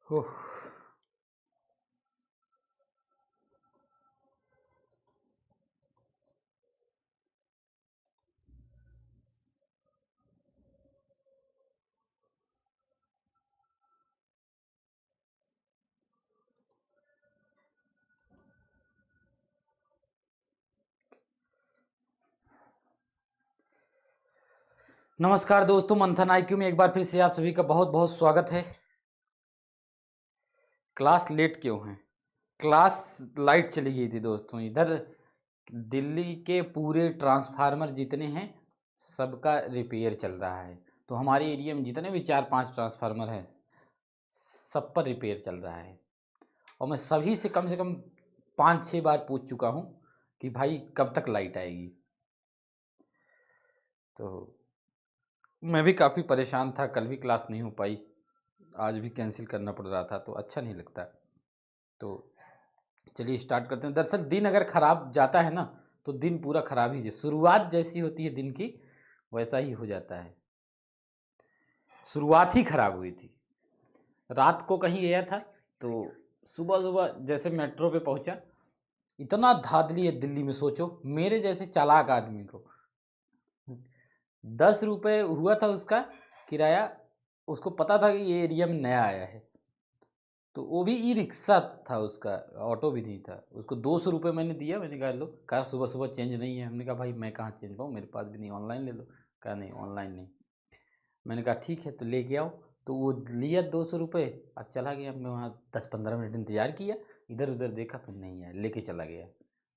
ओह, नमस्कार दोस्तों, मंथन आईक्यू में एक बार फिर से आप सभी का बहुत बहुत स्वागत है। क्लास लेट क्यों है? क्लास लाइट चली गई थी दोस्तों। इधर दिल्ली के पूरे ट्रांसफार्मर जितने हैं सबका रिपेयर चल रहा है। तो हमारे एरिया में जितने भी 4-5 ट्रांसफार्मर हैं सब पर रिपेयर चल रहा है। और मैं सभी से कम 5-6 बार पूछ चुका हूँ कि भाई कब तक लाइट आएगी। तो मैं भी काफ़ी परेशान था, कल भी क्लास नहीं हो पाई, आज भी कैंसिल करना पड़ रहा था, तो अच्छा नहीं लगता। तो चलिए स्टार्ट करते हैं। दरअसल दिन अगर ख़राब जाता है ना तो दिन पूरा ख़राब ही, शुरुआत जैसी होती है दिन की वैसा ही हो जाता है। शुरुआत ही ख़राब हुई थी। रात को कहीं गया था तो सुबह सुबह जैसे मेट्रो पे पहुंचा, इतना धांधली है दिल्ली में, सोचो मेरे जैसे चालाक आदमी को 10 रुपये हुआ था उसका किराया। उसको पता था कि ये एरिया में नया आया है, तो वो भी ई रिक्शा था उसका, ऑटो भी नहीं था। उसको 200 रुपये मैंने दिया। मैंने कहा लो, कहा सुबह सुबह चेंज नहीं है। हमने कहा भाई मैं कहाँ चेंज पाऊँ, मेरे पास भी नहीं, ऑनलाइन ले लो। कहा नहीं ऑनलाइन नहीं। मैंने कहा ठीक है तो लेके आओ। तो वो लिया 200 रुपये और चला गया। मैं वहाँ 10-15 मिनट इंतज़ार किया, इधर उधर देखा, फिर नहीं आया, लेके चला गया।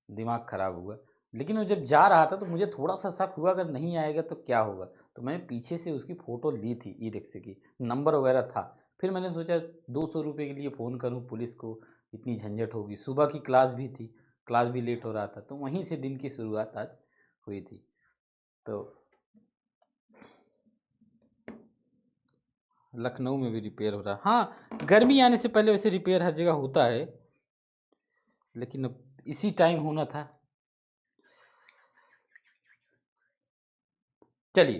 दिमाग ख़राब हुआ। लेकिन वो जब जा रहा था तो मुझे थोड़ा सा शक हुआ अगर नहीं आएगा तो क्या होगा। तो मैंने पीछे से उसकी फ़ोटो ली थी, ई रिक्शे की, नंबर वगैरह था। फिर मैंने सोचा 200 रुपये के लिए फ़ोन करूं पुलिस को, इतनी झंझट होगी। सुबह की क्लास भी थी, क्लास भी लेट हो रहा था, तो वहीं से दिन की शुरुआत आज हुई थी। तो लखनऊ में भी रिपेयर हो रहा है। हाँ, गर्मी आने से पहले वैसे रिपेयर हर जगह होता है, लेकिन अब इसी टाइम होना था। चलिए,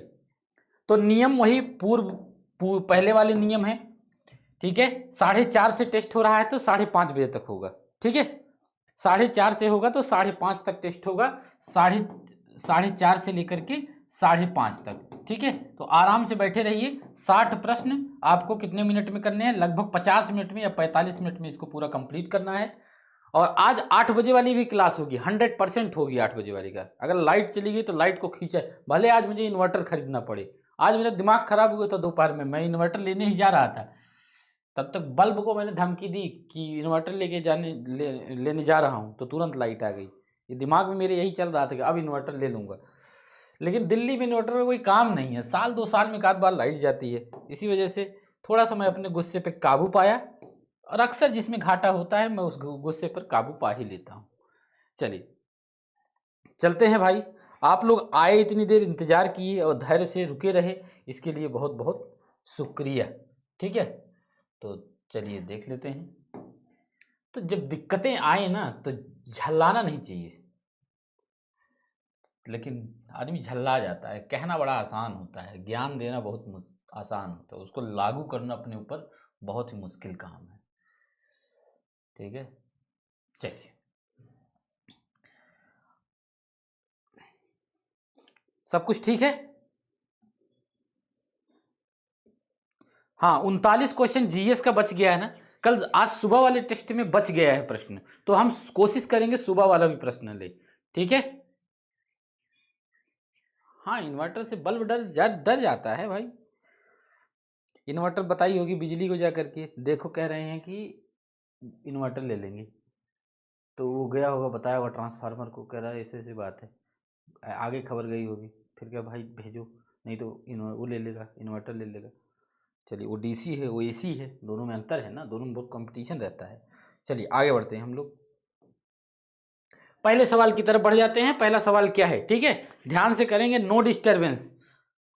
तो नियम वही पहले वाले नियम है। ठीक है, 4:30 से टेस्ट हो रहा है तो 5:30 बजे तक होगा। ठीक है, 4:30 से होगा तो 5:30 तक टेस्ट होगा, 4:30 से लेकर के 5:30 तक। ठीक है, तो आराम से बैठे रहिए। 60 प्रश्न आपको कितने मिनट में करने हैं? लगभग 50 मिनट में या 45 मिनट में इसको पूरा कंप्लीट करना है। और आज 8 बजे वाली भी क्लास होगी, 100% होगी 8 बजे वाली का। अगर लाइट चली गई तो लाइट को खींचे, भले आज मुझे इन्वर्टर खरीदना पड़े। आज मेरा दिमाग खराब हुआ था दोपहर में, मैं इन्वर्टर लेने ही जा रहा था, तब तक बल्ब को मैंने धमकी दी कि इन्वर्टर लेने जा रहा हूँ, तो तुरंत लाइट आ गई। ये दिमाग में मेरे यही चल रहा था कि अब इन्वर्टर ले लूँगा। लेकिन दिल्ली में इन्वर्टर का कोई काम नहीं है, साल 2 साल में एक आध बार लाइट जाती है। इसी वजह से थोड़ा सा मैं अपने गुस्से पे काबू पाया, और अक्सर जिसमें घाटा होता है मैं उस गुस्से पर काबू पा ही लेता हूँ। चलिए चलते हैं भाई। आप लोग आए, इतनी देर इंतज़ार किए और धैर्य से रुके रहे, इसके लिए बहुत बहुत शुक्रिया। ठीक है, तो चलिए देख लेते हैं। तो जब दिक्कतें आए ना तो झल्लाना नहीं चाहिए, लेकिन आदमी झल्ला जाता है। कहना बड़ा आसान होता है, ज्ञान देना बहुत आसान होता है, उसको लागू करना अपने ऊपर बहुत ही मुश्किल काम है। ठीक है, चलिए सब कुछ ठीक है। हाँ, 39 क्वेश्चन जीएस का बच गया है ना। कल आज सुबह वाले टेस्ट में बच गया है प्रश्न, तो हम कोशिश करेंगे सुबह वाला भी प्रश्न ले। ठीक है, हाँ इन्वर्टर से बल्ब डर जाता है भाई। इन्वर्टर बताई होगी बिजली को जा करके, देखो कह रहे हैं कि इन्वर्टर ले लेंगे, तो वो गया होगा, बताया होगा ट्रांसफार्मर को, कह रहा है ऐसे ऐसी बात है, आगे खबर गई होगी। फिर क्या भाई भेजो, नहीं तो वो ले लेगा, इन्वर्टर ले लेगा। चलिए, वो डीसी है, वो एसी है, दोनों में अंतर है ना, दोनों में बहुत कंपटीशन रहता है। चलिए आगे बढ़ते हैं हम लोग, पहले सवाल की तरफ बढ़ जाते हैं। पहला सवाल क्या है? ठीक है, ध्यान से करेंगे, नो डिस्टरबेंस।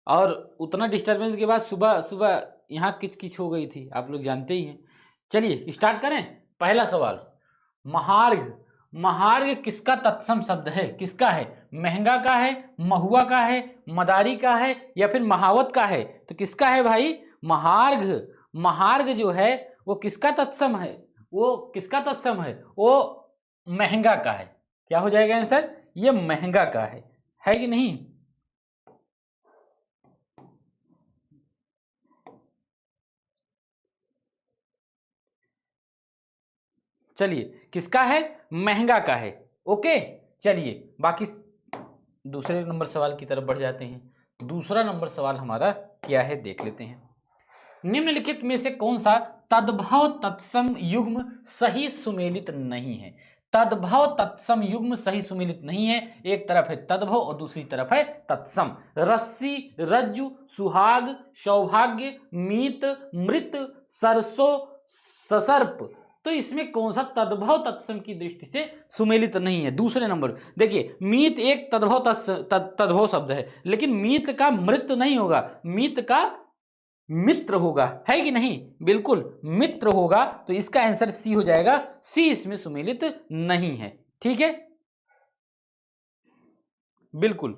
और उतना डिस्टरबेंस के बाद सुबह सुबह यहाँ किच किच हो गई थी, आप लोग जानते ही हैं। चलिए स्टार्ट करें। पहला सवाल, महार्घ। महार्घ किसका तत्सम शब्द है? किसका है? महंगा का है, महुआ का है, मदारी का है, या फिर महावत का है? तो किसका है भाई? महार्घ। महार्घ जो है वो किसका तत्सम है? वो किसका तत्सम है? वो महंगा का है। क्या हो जाएगा आंसर? ये महंगा का है कि नहीं? चलिए, किसका है? महंगा का है। ओके, चलिए बाकी दूसरे नंबर सवाल की तरफ बढ़ जाते हैं। दूसरा नंबर सवाल हमारा क्या है देख लेते हैं। निम्नलिखित में से कौन सा तद्भव तत्सम युग्म सही सुमेलित नहीं है? तद्भव तत्सम युग्म सही सुमेलित नहीं है। एक तरफ है तद्भव और दूसरी तरफ है तत्सम। रस्सी, रज्जु, सुहाग, सौभाग्य, मीत, मृत, सरसों, ससर्प। तो इसमें कौन सा तद्भव तत्सम की दृष्टि से सुमेलित नहीं है? दूसरे नंबर देखिए, मीत एक तद्भव शब्द है, लेकिन मीत का मृत नहीं होगा, मीत का मित्र होगा, है कि नहीं? बिल्कुल मित्र होगा। तो इसका आंसर सी हो जाएगा। सी इसमें सुमेलित नहीं है। ठीक है, बिल्कुल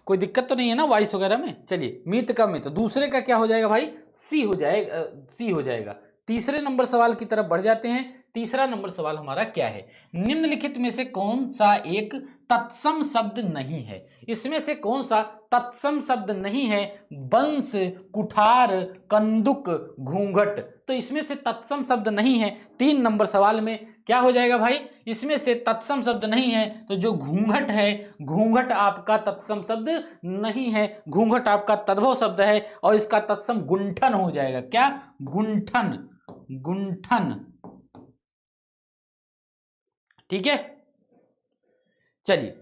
कोई दिक्कत तो नहीं है ना वॉइस वगैरह में। चलिए, मित्र का मित्र, दूसरे का क्या हो जाएगा भाई? सी हो जाएगा, सी हो जाएगा। तीसरे नंबर सवाल की तरफ बढ़ जाते हैं। तीसरा नंबर सवाल हमारा क्या है? निम्नलिखित में से कौन सा एक तत्सम शब्द नहीं है? इसमें से कौन सा तत्सम शब्द नहीं है? बंस, कुठार, कंदुक, घूंघट। तो इसमें से तत्सम शब्द नहीं है। 3 नंबर सवाल में क्या हो जाएगा भाई? इसमें से तत्सम शब्द नहीं है, तो जो घूंघट है, घूंघट आपका तत्सम शब्द नहीं है, घूंघट आपका तद्भव शब्द है और इसका तत्सम गुंठन हो जाएगा। क्या? गुंठन, गुंठन। ठीक है, चलिए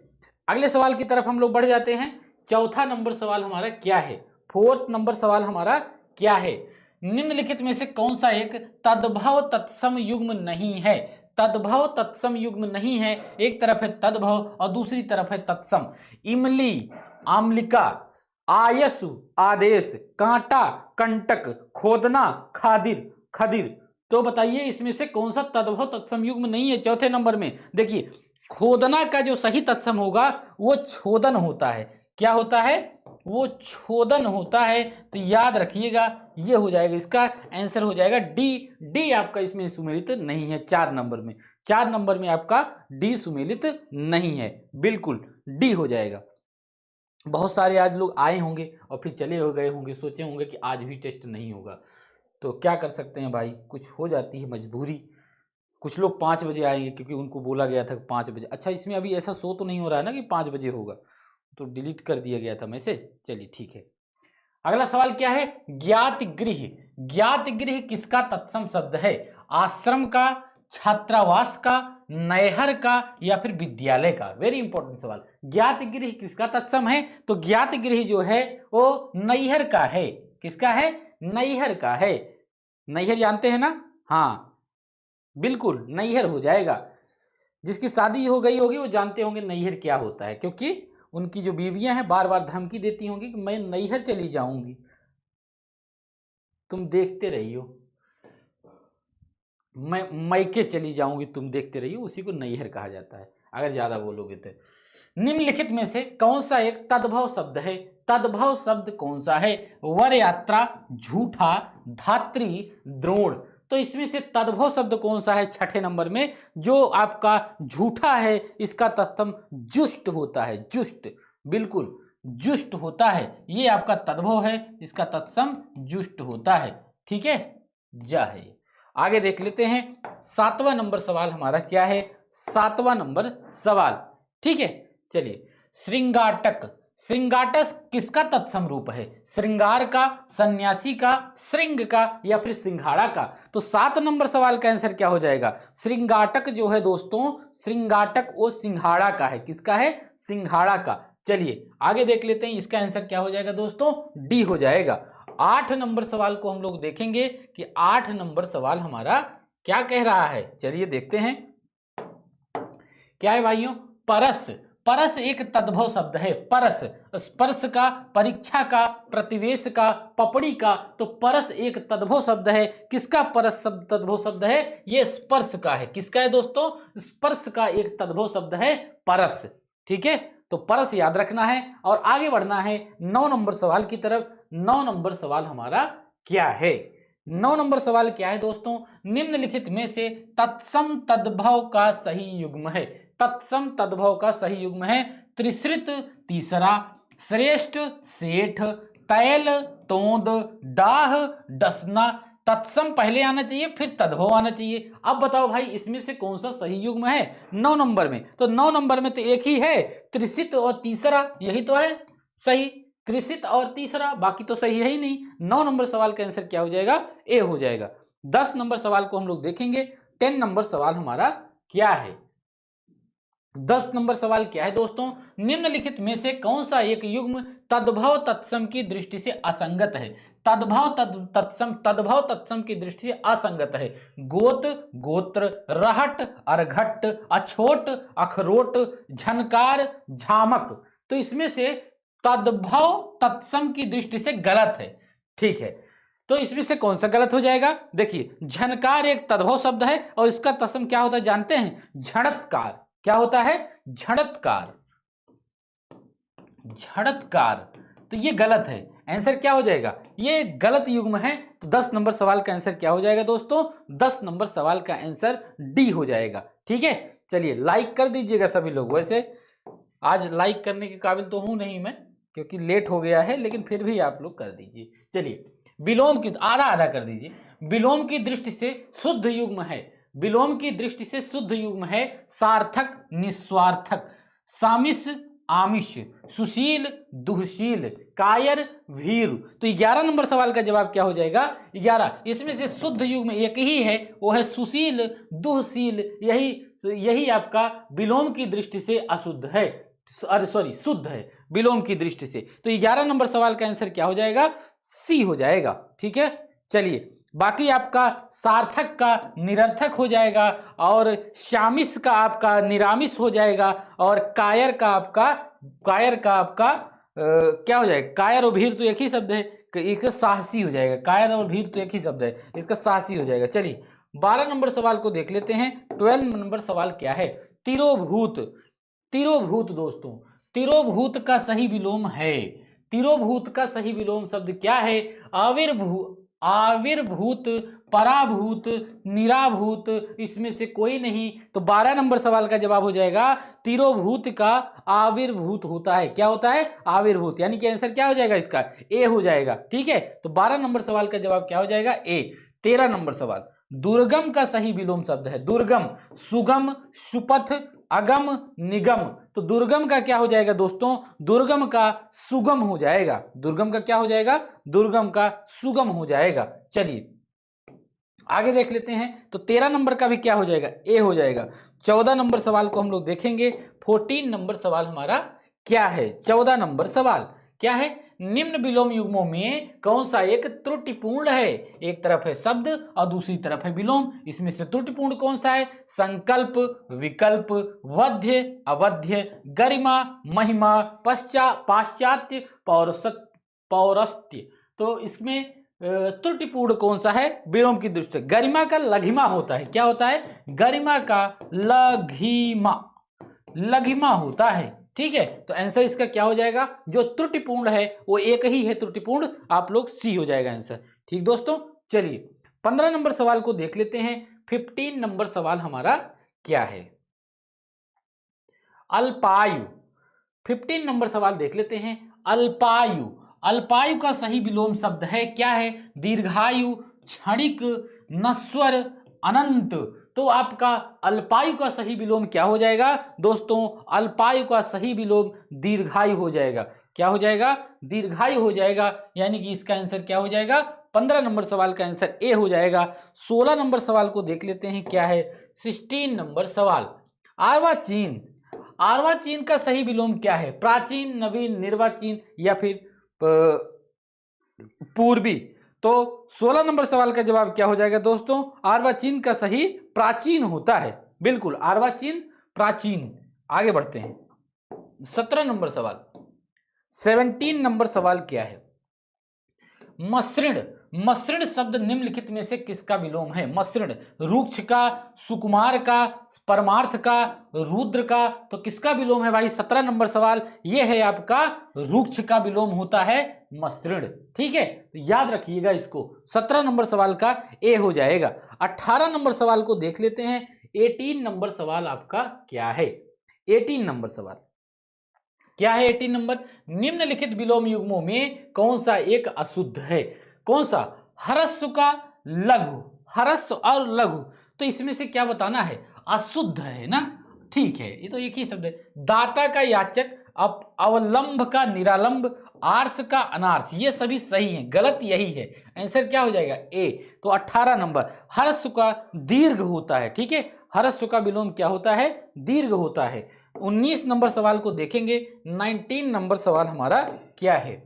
अगले सवाल की तरफ हम लोग बढ़ जाते हैं। चौथा नंबर सवाल हमारा क्या है? फोर्थ नंबर सवाल हमारा क्या है? निम्नलिखित में से कौन सा एक तद्भव तत्सम युग्म नहीं है? तद्भव तत्सम युग्म नहीं है। एक तरफ है तद्भव और दूसरी तरफ है तत्सम। इमली, आम्लिका, आयसु, आदेश, कांटा, कंटक, खोदना, खादिर, खदिर। तो बताइए इसमें से कौन सा तद्भव तत्सम युग्म नहीं है? चौथे नंबर में देखिए, खोदना का जो सही तत्सम होगा वो छोदन होता है। क्या होता है? वो छोदन होता है। तो याद रखिएगा, ये हो जाएगा, इसका आंसर हो जाएगा डी। डी आपका इसमें सुमेलित नहीं है। 4 नंबर में, 4 नंबर में आपका डी सुमेलित नहीं है। बिल्कुल डी हो जाएगा। बहुत सारे आज लोग आए होंगे और फिर चले हो गए होंगे, सोचे होंगे कि आज भी टेस्ट नहीं होगा। तो क्या कर सकते हैं भाई, कुछ हो जाती है मजबूरी। कुछ लोग 5 बजे आएंगे क्योंकि उनको बोला गया था 5 बजे। अच्छा, इसमें अभी ऐसा शो तो नहीं हो रहा है ना कि 5 बजे होगा, तो डिलीट कर दिया गया था मैसेज। चलिए ठीक है, अगला सवाल क्या है? ज्ञात गृह। ज्ञात गृह किसका तत्सम शब्द है? आश्रम का, छात्रावास का, नैहर का या फिर विद्यालय का? वेरी इंपॉर्टेंट सवाल। ज्ञात गृह किसका तत्सम है? तो ज्ञात गृह जो है वो नैहर का है। किसका है? नैहर का है। नैहर जानते हैं ना? हाँ बिल्कुल, नैहर हो जाएगा। जिसकी शादी हो गई होगी वो जानते होंगे नैहर क्या होता है, क्योंकि उनकी जो बीवियां हैं बार बार धमकी देती होंगी कि मैं नैहर चली जाऊंगी। तुम देखते रहियो, मैं मैके चली जाऊंगी, तुम देखते रहियो। उसी को नैहर कहा जाता है अगर ज्यादा बोलोगे तो। निम्नलिखित में से कौन सा एक तद्भव शब्द है? तद्भव शब्द कौन सा है? वर यात्रा, झूठा, धात्री, द्रोण। तो इसमें से तद्भव शब्द कौन सा है? छठे नंबर में जो आपका झूठा है, इसका तत्सम जुष्ट होता है। जुष्ट, बिल्कुल जुष्ट होता है। ये आपका तद्भव है, इसका तत्सम जुष्ट होता है। ठीक है, जा है। आगे देख लेते हैं। 7वां नंबर सवाल हमारा क्या है? 7वां नंबर सवाल, ठीक है, चलिए। श्रृंगाटक। श्रृंगाटक किसका तत्सम रूप है? श्रृंगार का, सन्यासी का, श्रृंग का या फिर सिंघाड़ा का? तो 7 नंबर सवाल का आंसर क्या हो जाएगा? श्रृंगाटक जो है दोस्तों, श्रृंगाटक वो सिंघाड़ा का है। किसका है? सिंघाड़ा का। चलिए आगे देख लेते हैं, इसका आंसर क्या हो जाएगा दोस्तों? डी हो जाएगा। 8 नंबर सवाल को हम लोग देखेंगे कि 8 नंबर सवाल हमारा क्या कह रहा है। चलिए देखते हैं क्या है भाइयों। परस। परस एक तद्भव शब्द है। परस, स्पर्श का, परीक्षा का, प्रतिवेश का, पपड़ी का। तो परस एक तद्भव शब्द है। किसका परस शब्द तद्भव शब्द है? ये स्पर्श का है। किसका है दोस्तों? स्पर्श का एक तद्भव शब्द है परस। ठीक है, तो परस याद रखना है और आगे बढ़ना है 9 नंबर सवाल की तरफ। 9 नंबर सवाल हमारा क्या है? 9 नंबर सवाल क्या है दोस्तों, निम्नलिखित में से तत्सम तद्भव का सही युग्म है। तत्सम तद्भव का सही युग्म है त्रिश्रित तीसरा, श्रेष्ठ सेठ, तैल तोंद, डाह डसना। तत्सम पहले आना चाहिए, फिर तद्भव आना चाहिए। अब बताओ भाई इसमें से कौन सा सही युग्म है 9 नंबर में? तो 9 नंबर में तो एक ही है, त्रिश्रित और तीसरा, यही तो है सही। त्रिश्रित और तीसरा, बाकी तो सही है ही नहीं। 9 नंबर सवाल का आंसर क्या हो जाएगा? ए हो जाएगा। 10 नंबर सवाल को हम लोग देखेंगे। 10 नंबर सवाल हमारा क्या है? 10 नंबर सवाल क्या है दोस्तों, निम्नलिखित में से कौन सा एक युग्म तद्भव तत्सम की दृष्टि से असंगत है? तद्भव तत्सम की दृष्टि से असंगत है। गोत गोत्र, रहट अरघट, अछोट अखरोट, झनकार झामक। तो इसमें से तद्भव तत्सम की दृष्टि से गलत है। ठीक है, तो इसमें से कौन सा गलत हो जाएगा? देखिए, झनकार एक तद्भव शब्द है और इसका तत्सम क्या होता है जानते हैं? झड़तकार। क्या होता है? झड़तकार। झड़तकार, तो ये गलत है। आंसर क्या हो जाएगा? ये गलत युग्म है। तो 10 नंबर सवाल का आंसर क्या हो जाएगा दोस्तों? 10 नंबर सवाल का आंसर डी हो जाएगा। ठीक है, चलिए लाइक कर दीजिएगा सभी लोग। वैसे आज लाइक करने के काबिल तो हूं नहीं मैं, क्योंकि लेट हो गया है, लेकिन फिर भी आप लोग कर दीजिए। चलिए, विलोम की आधा आधा कर दीजिए। विलोम की दृष्टि से शुद्ध युग्म है, विलोम की दृष्टि से शुद्ध युग्म है सार्थक निस्वार्थक, सामिस आमिष, सुशील दुहशील, कायर भीरु। तो 11 नंबर सवाल का जवाब क्या हो जाएगा? 11। इसमें से शुद्ध युग्म एक ही है, वो है सुशील दुहशील। यही आपका विलोम की दृष्टि से अशुद्ध है, अरे सॉरी शुद्ध है विलोम की दृष्टि से। तो 11 नंबर सवाल का आंसर क्या हो जाएगा? सी हो जाएगा। ठीक है, चलिए बाकी आपका सार्थक का निरर्थक हो जाएगा, और शामिस का आपका निरामिस हो जाएगा, और कायर का आपका क्या हो जाएगा? कायर और भीर तो एक ही शब्द है, इसका साहसी हो जाएगा। कायर और भीर तो एक ही शब्द है, इसका साहसी हो जाएगा। चलिए 12 नंबर सवाल को देख लेते हैं। 12 नंबर सवाल क्या है? तिरोभूत। तिरोभूत दोस्तों, तिरोभूत का सही विलोम है, तिरोभूत का सही विलोम शब्द क्या है? आविर्भूत, पराभूत, निराभूत, इसमें से कोई नहीं। तो 12 नंबर सवाल का जवाब हो जाएगा तिरोभूत का आविर्भूत होता है। क्या होता है? आविर्भूत। यानी कि आंसर क्या हो जाएगा इसका? ए हो जाएगा। ठीक है, तो 12 नंबर सवाल का जवाब क्या हो जाएगा? ए। 13 नंबर सवाल, दुर्गम का सही विलोम शब्द है दुर्गम, सुगम, सुपथ, अगम, निगम। तो दुर्गम का क्या हो जाएगा दोस्तों? दुर्गम का सुगम हो जाएगा। दुर्गम का क्या हो जाएगा? दुर्गम का सुगम हो जाएगा। चलिए आगे देख लेते हैं। तो 13 नंबर का भी क्या हो जाएगा? ए हो जाएगा। 14 नंबर सवाल को हम लोग देखेंगे। 14 नंबर सवाल हमारा क्या है? 14 नंबर सवाल क्या है? निम्न विलोम युग्मों में कौन सा एक त्रुटिपूर्ण है? एक तरफ है शब्द और दूसरी तरफ है विलोम। इसमें से त्रुटिपूर्ण कौन सा है? संकल्प, विकल्प, वध्य, अवध्य, गरिमा, महिमा, पाश्चात्य, पौरस्त्य। तो इसमें त्रुटिपूर्ण कौन सा है विलोम की दृष्टि से? गरिमा का लघिमा होता है। क्या होता है? गरिमा का लघिमा होता है। ठीक है, तो आंसर इसका क्या हो जाएगा? जो त्रुटिपूर्ण है वो एक ही है त्रुटिपूर्ण, आप लोग सी हो जाएगा आंसर। ठीक दोस्तों, चलिए 15 नंबर सवाल को देख लेते हैं। 15 नंबर सवाल हमारा क्या है? अल्पायु। 15 नंबर सवाल देख लेते हैं। अल्पायु, अल्पायु का सही विलोम शब्द है क्या है? दीर्घायु, क्षणिक, नश्वर, अनंत। तो आपका अल्पायु का सही विलोम क्या हो जाएगा दोस्तों? अल्पायु का सही विलोम दीर्घायु हो जाएगा। क्या हो जाएगा? दीर्घायु हो जाएगा। यानी कि इसका आंसर क्या हो जाएगा? 15 नंबर सवाल का आंसर ए हो जाएगा। 16 नंबर सवाल को देख लेते हैं क्या है? 16 नंबर सवाल, अर्वाचीन। अर्वाचीन का सही विलोम क्या है? प्राचीन, नवीन, निर्वाचीन या फिर पूर्वी। तो 16 नंबर सवाल का जवाब क्या हो जाएगा दोस्तों? अर्वाचीन का सही प्राचीन होता है। बिल्कुल, अर्वाचीन प्राचीन। आगे बढ़ते हैं। 17 नंबर सवाल, 17 नंबर सवाल क्या है? मसृण। मसृण शब्द निम्नलिखित में से किसका विलोम है? मसृण, रुक्ष का, सुकुमार का, परमार्थ का, रुद्र का। तो किसका विलोम है भाई? 17 नंबर सवाल ये है आपका रुक्ष का विलोम होता है मसृण। ठीक है, तो याद रखिएगा इसको। 17 नंबर सवाल का ए हो जाएगा। 18 नंबर सवाल को देख लेते हैं। 18 नंबर सवाल आपका क्या है? 18 नंबर सवाल क्या है? 18 नंबर, निम्नलिखित विलोम युग्मों में कौन सा एक अशुद्ध है? कौन सा? ह्रस्व का लघु, ह्रस्व और लघु, तो इसमें से क्या बताना है? अशुद्ध है ना। ठीक है, ये तो एक ही शब्द है। दाता का याचक, अवलंब का निरालंब, आर्स का अनार्स, ये सभी सही हैं, गलत यही है। आंसर क्या हो जाएगा? ए। तो 18 नंबर, ह्रस्व का दीर्घ होता है। ठीक है, ह्रस्व का विलोम क्या होता है? दीर्घ होता है। 19 नंबर सवाल को देखेंगे। 19 नंबर सवाल हमारा क्या है?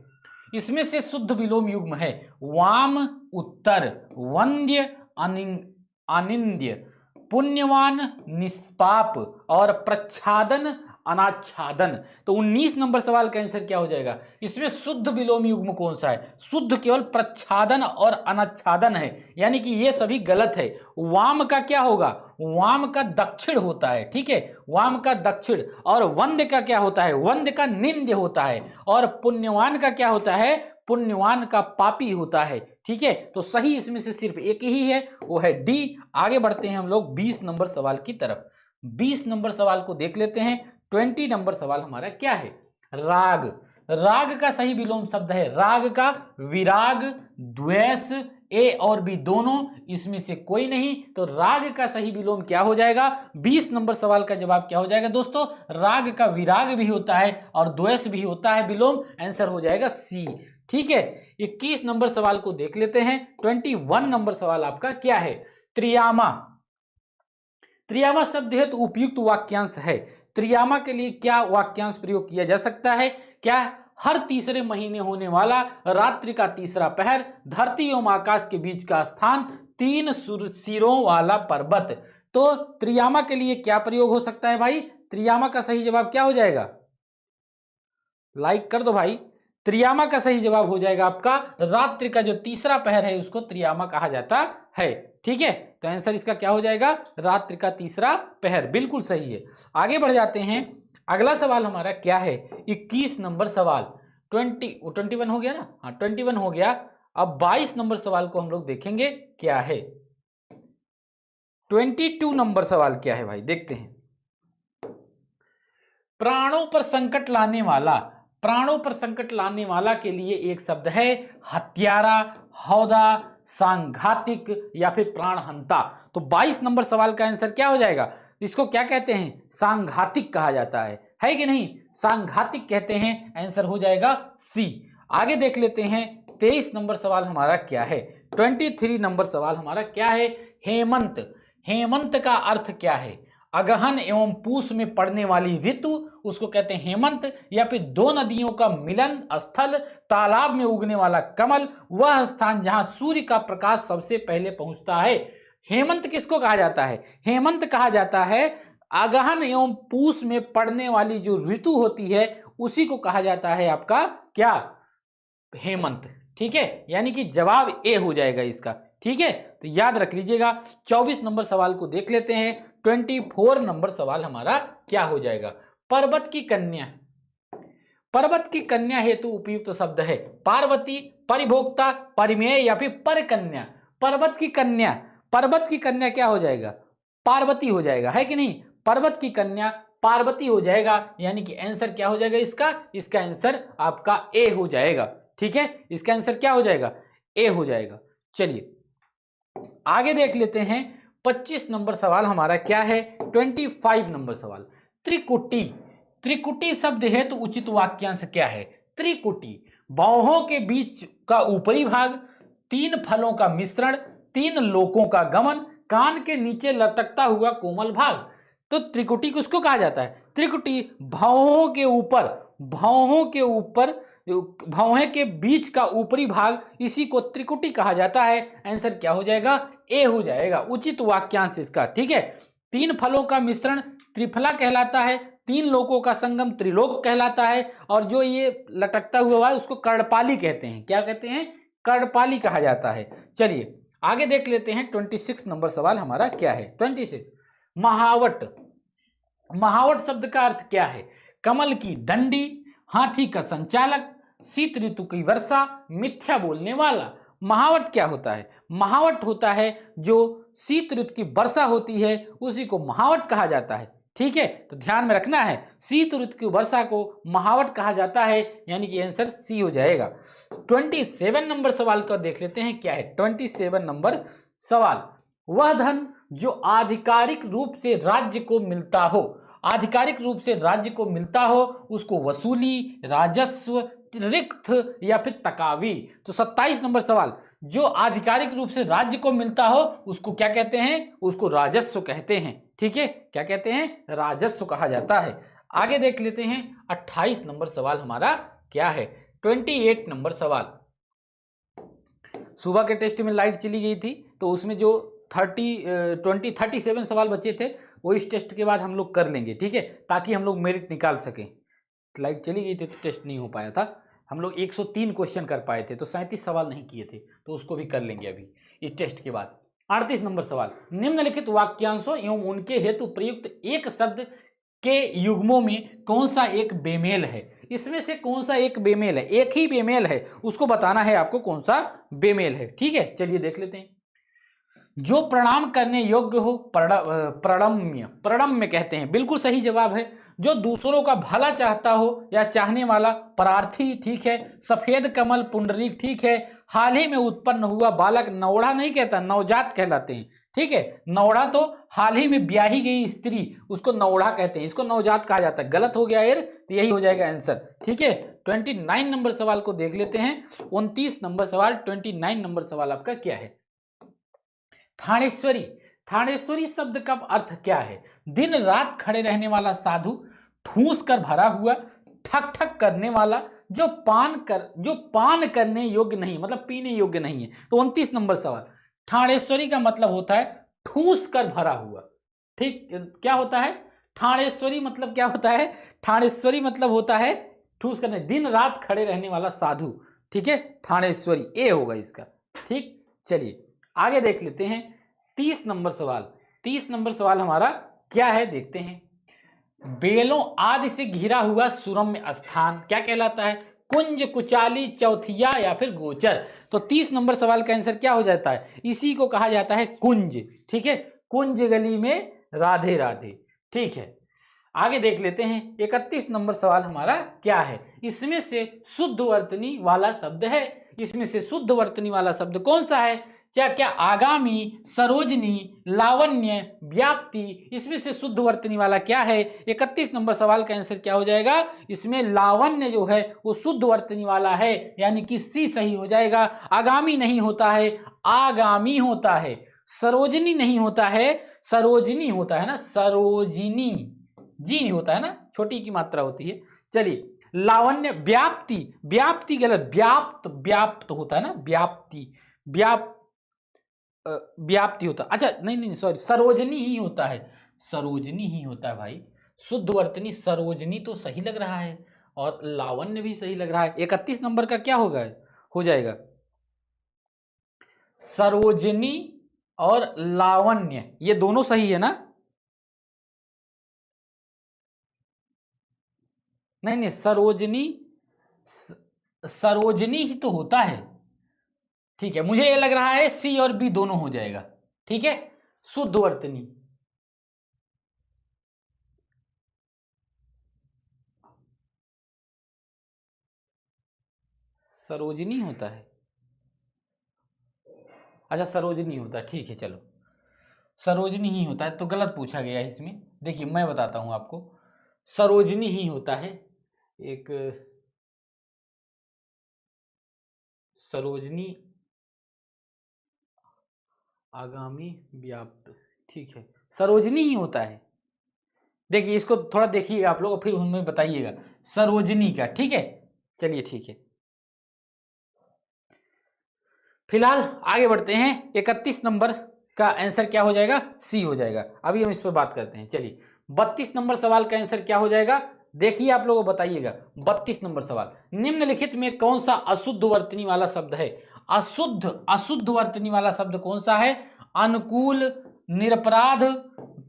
इसमें से शुद्ध विलोम युग्म है वाम उत्तर, वंद्य अनिंद्य, पुण्यवान निष्पाप और प्रच्छादन अनाच्छादन। तो 19 नंबर सवाल का आंसर क्या हो जाएगा? इसमें शुद्ध विलोम युग्म कौन सा है? शुद्ध केवल प्रच्छादन और अनाच्छादन है, यानी कि ये सभी गलत है। वाम का क्या होगा? वाम का दक्षिण होता है। ठीक है, वाम का दक्षिण। और वंद्य का क्या होता है? वंद्य का निंद्य होता है। और पुण्यवान का क्या होता है? पुण्यवान का पापी होता है। ठीक है, तो सही इसमें से सिर्फ एक ही है, वो है डी। आगे बढ़ते हैं हम लोग 20 नंबर सवाल की तरफ। 20 नंबर सवाल को देख लेते हैं। 20 नंबर सवाल हमारा क्या है? राग। राग का सही विलोम शब्द है राग का विराग, द्वेष, ए और बी दोनों, इसमें से कोई नहीं। तो राग का सही विलोम क्या हो जाएगा? 20 नंबर सवाल का जवाब क्या हो जाएगा दोस्तों? राग का विराग भी होता है और द्वेष भी होता है विलोम। आंसर हो जाएगा सी। ठीक है, 21 नंबर सवाल को देख लेते हैं। 21 नंबर सवाल आपका क्या है? त्रियामा। त्रियामा शब्द है तो उपयुक्त वाक्यांश है। त्रियामा के लिए क्या वाक्यांश प्रयोग किया जा सकता है? क्या? हर तीसरे महीने होने वाला, रात्रि का तीसरा पहर, धरती एवं आकाश के बीच का स्थान, 3 सिरों वाला पर्वत। तो त्रियामा के लिए क्या प्रयोग हो सकता है भाई? त्रियामा का सही जवाब क्या हो जाएगा? लाइक कर दो भाई। त्रियामा का सही जवाब हो जाएगा आपका रात्रि का जो तीसरा पहर है उसको त्रियामा कहा जाता है। ठीक है, तो आंसर इसका क्या हो जाएगा? रात्रि का तीसरा पहर, बिल्कुल सही है। आगे बढ़ जाते हैं। अगला सवाल हमारा क्या है? 21 नंबर सवाल। 21 हो गया ना? हाँ, 21 हो गया। अब 22 नंबर सवाल को हम लोग देखेंगे क्या है। 22 नंबर सवाल क्या है भाई? देखते हैं। प्राणों पर संकट लाने वाला। प्राणों पर संकट लाने वाला के लिए एक शब्द है हत्यारा, हौदा, सांघातिक या फिर प्राणहंता। तो 22 नंबर सवाल का आंसर क्या हो जाएगा? इसको क्या कहते हैं? सांघातिक कहा जाता है कि नहीं? सांघातिक कहते हैं। आंसर हो जाएगा सी। आगे देख लेते हैं। 23 नंबर सवाल हमारा क्या है? 23 नंबर सवाल हमारा क्या है? हेमंत। हेमंत का अर्थ क्या है? अगहन एवं पूस में पड़ने वाली ऋतु, उसको कहते हैं हेमंत। या फिर दो नदियों का मिलन स्थल, तालाब में उगने वाला कमल, वह स्थान जहां सूर्य का प्रकाश सबसे पहले पहुंचता है। हेमंत किसको कहा जाता है? हेमंत कहा जाता है अगहन एवं पूस में पड़ने वाली जो ऋतु होती है उसी को कहा जाता है आपका क्या? हेमंत। ठीक है, यानी कि जवाब ए हो जाएगा इसका। ठीक है, तो याद रख लीजिएगा। 24 नंबर सवाल को देख लेते हैं। 24 नंबर सवाल हमारा क्या हो जाएगा? पर्वत की कन्या। पर्वत की कन्या हेतु उपयुक्त शब्द है पार्वती, परिभोक्ता, परिमेय या फिर परकन्या। पर्वत की कन्या, पर्वत की कन्या क्या हो जाएगा? पार्वती हो जाएगा, है कि नहीं? पर्वत की कन्या पार्वती हो जाएगा, यानी कि आंसर क्या हो जाएगा इसका? इसका आंसर आपका ए हो जाएगा। ठीक है, इसका आंसर क्या हो जाएगा? ए हो जाएगा। चलिए आगे देख लेते हैं। 25 नंबर सवाल हमारा क्या है? 25 नंबर सवाल। त्रिकुटी। त्रिकुटी शब्द है तो उचित वाक्यांश क्या है? त्रिकुटी, बाहों के बीच का ऊपरी भाग, 3 फलों का मिश्रण, 3 लोकों का गमन, कान के नीचे लटकता हुआ कोमल भाग। तो त्रिकुटी किसको कहा जाता है? त्रिकुटी भौहों के ऊपर, भौहों के ऊपर, भौहें के बीच का ऊपरी भाग, इसी को त्रिकुटी कहा जाता है। आंसर क्या हो जाएगा? ए हो जाएगा, उचित वाक्यांश इसका। ठीक है, 3 फलों का मिश्रण त्रिफला कहलाता है, 3 लोकों का संगम त्रिलोक कहलाता है, और जो ये लटकता हुआ है उसको कर्णपाली कहते हैं। क्या कहते हैं? कर्णपाली कहा जाता है। चलिए आगे देख लेते हैं। 26 नंबर सवाल हमारा क्या है? 26 महावट। महावट शब्द का अर्थ क्या है? कमल की डंडी, हाथी का संचालक, शीत ऋतु की वर्षा, मिथ्या बोलने वाला। महावट क्या होता है? महावट होता है जो शीत ऋतु की वर्षा होती है उसी को महावट कहा जाता है। ठीक है, तो ध्यान में रखना है, शीत ऋतु की वर्षा को महावट कहा जाता है, यानी कि आंसर सी हो जाएगा। 27 नंबर सवाल का देख लेते हैं क्या है। 27 नंबर सवाल, वह धन जो आधिकारिक रूप से राज्य को मिलता हो, आधिकारिक रूप से राज्य को मिलता हो उसको वसूली, राजस्व, रिक्त या फिर तकावी। तो 27 नंबर सवाल, जो आधिकारिक रूप से राज्य को मिलता हो उसको क्या कहते हैं? उसको राजस्व कहते हैं। ठीक है, क्या कहते हैं? राजस्व कहा जाता है। आगे देख लेते हैं 28 नंबर सवाल हमारा क्या है। 28 नंबर सवाल, सुबह के टेस्ट में लाइट चली गई थी तो उसमें जो 37 सवाल बचे थे वो इस टेस्ट के बाद हम लोग कर लेंगे। ठीक है, ताकि हम लोग मेरिट निकाल सकें। लाइट चली गई थी तो टेस्ट नहीं हो पाया था, हम लोग 103 क्वेश्चन कर पाए थे तो 37 सवाल नहीं किए थे, तो उसको भी कर लेंगे अभी इस टेस्ट के बाद। 38 नंबर सवाल, निम्नलिखित वाक्यांशों एवं उनके हेतु प्रयुक्त एक शब्द के युग्मों में कौन सा एक बेमेल है? इसमें से कौन सा एक बेमेल है? एक ही बेमेल है, उसको बताना है आपको कौन सा बेमेल है। ठीक है, चलिए देख लेते हैं। जो प्रणाम करने योग्य हो प्रणम्य, प्रणम्य कहते हैं, बिल्कुल सही जवाब है। जो दूसरों का भला चाहता हो या चाहने वाला, प्रार्थी। ठीक है, सफेद कमल, पुंडरीक। ठीक है, हाल ही में उत्पन्न हुआ बालक, नौड़ा नहीं कहता, नवजात कहलाते हैं। ठीक है, नौड़ा तो हाल ही में ब्याही गई स्त्री, उसको नौड़ा कहते हैं, इसको नवजात कहा जाता है। गलत हो गया यार, तो यही हो जाएगा आंसर। ठीक है, 29 नंबर सवाल को देख लेते हैं। 29 नंबर सवाल, 29 नंबर सवाल आपका क्या है? थानेश्वरी। थानेश्वरी शब्द का अर्थ क्या है? दिन रात खड़े रहने वाला साधु, ठूस कर भरा हुआ, ठक ठक करने वाला, जो पान करने योग्य नहीं, मतलब पीने योग्य नहीं है। तो 29 नंबर सवाल, थानेश्वरी का मतलब होता है ठूस कर भरा हुआ। ठीक, क्या होता है थानेश्वरी? मतलब क्या होता है? थानेश्वरी मतलब होता है ठूस करने, दिन रात खड़े रहने वाला साधु। ठीक है, थानेश्वरी ए होगा इसका। ठीक, चलिए आगे देख लेते हैं 30 नंबर सवाल। 30 नंबर सवाल हमारा क्या है देखते हैं। बेलों आदि से घिरा हुआ सुरम्य स्थान क्या कहलाता है? कुंज, कुचाली, चौथिया या फिर गोचर। तो 30 नंबर सवाल का आंसर क्या हो जाता है? इसी को कहा जाता है कुंज। ठीक है, कुंज गली में राधे राधे। ठीक है, आगे देख लेते हैं 31 नंबर सवाल हमारा क्या है। इसमें से शुद्ध वर्तनी वाला शब्द है, इसमें से शुद्ध वर्तनी वाला शब्द कौन सा है? क्या आगामी, सरोजनी, लावण्य, व्याप्ति, इसमें से शुद्ध वर्तनी वाला क्या है? 31 नंबर सवाल का आंसर क्या हो जाएगा? इसमें लावण्य जो है वो शुद्ध वर्तनी वाला है, यानी कि सी सही हो जाएगा। आगामी नहीं होता है, आगामी होता है। सरोजनी नहीं होता है, सरोजनी होता है ना, सरोजिनी, जी होता है ना, छोटी की मात्रा होती है। चलिए, लावण्य, व्याप्ति, व्याप्ति गलत, व्याप्त, व्याप्त होता है ना, व्याप्ति, व्याप्ति होता, अच्छा नहीं सॉरी, सरोजनी ही होता है, सरोजनी ही होता है भाई। शुद्ध वर्तनी सरोजनी तो सही लग रहा है और लावण्य भी सही लग रहा है। 31 नंबर का क्या होगा? हो जाएगा सरोजनी और लावण्य, ये दोनों सही है ना? नहीं, सरोजनी, सरोजनी ही तो होता है। ठीक है, मुझे ये लग रहा है सी और बी दोनों हो जाएगा। ठीक है, शुद्ध वर्तनी, सरोजनी होता है। अच्छा, सरोजनी होता है, ठीक है, चलो सरोजनी ही होता है, तो गलत पूछा गया है इसमें। देखिए मैं बताता हूं आपको, सरोजनी ही होता है। एक सरोजनी, आगामी, व्याप्त, ठीक है, सरोजनी ही होता है। देखिए इसको थोड़ा देखिए आप लोग, फिर उनमें बताइएगा सरोजनी का। ठीक है, चलिए ठीक है, फिलहाल आगे बढ़ते हैं। 31 नंबर का आंसर क्या हो जाएगा? सी हो जाएगा। अभी हम इस पर बात करते हैं। चलिए 32 नंबर सवाल का आंसर क्या हो जाएगा? देखिए आप लोगों बताइएगा। 32 नंबर सवाल, निम्नलिखित में कौन सा अशुद्ध वर्तनी वाला शब्द है? अशुद्ध वर्तनी वाला शब्द कौन सा है? अनुकूल, निरपराध,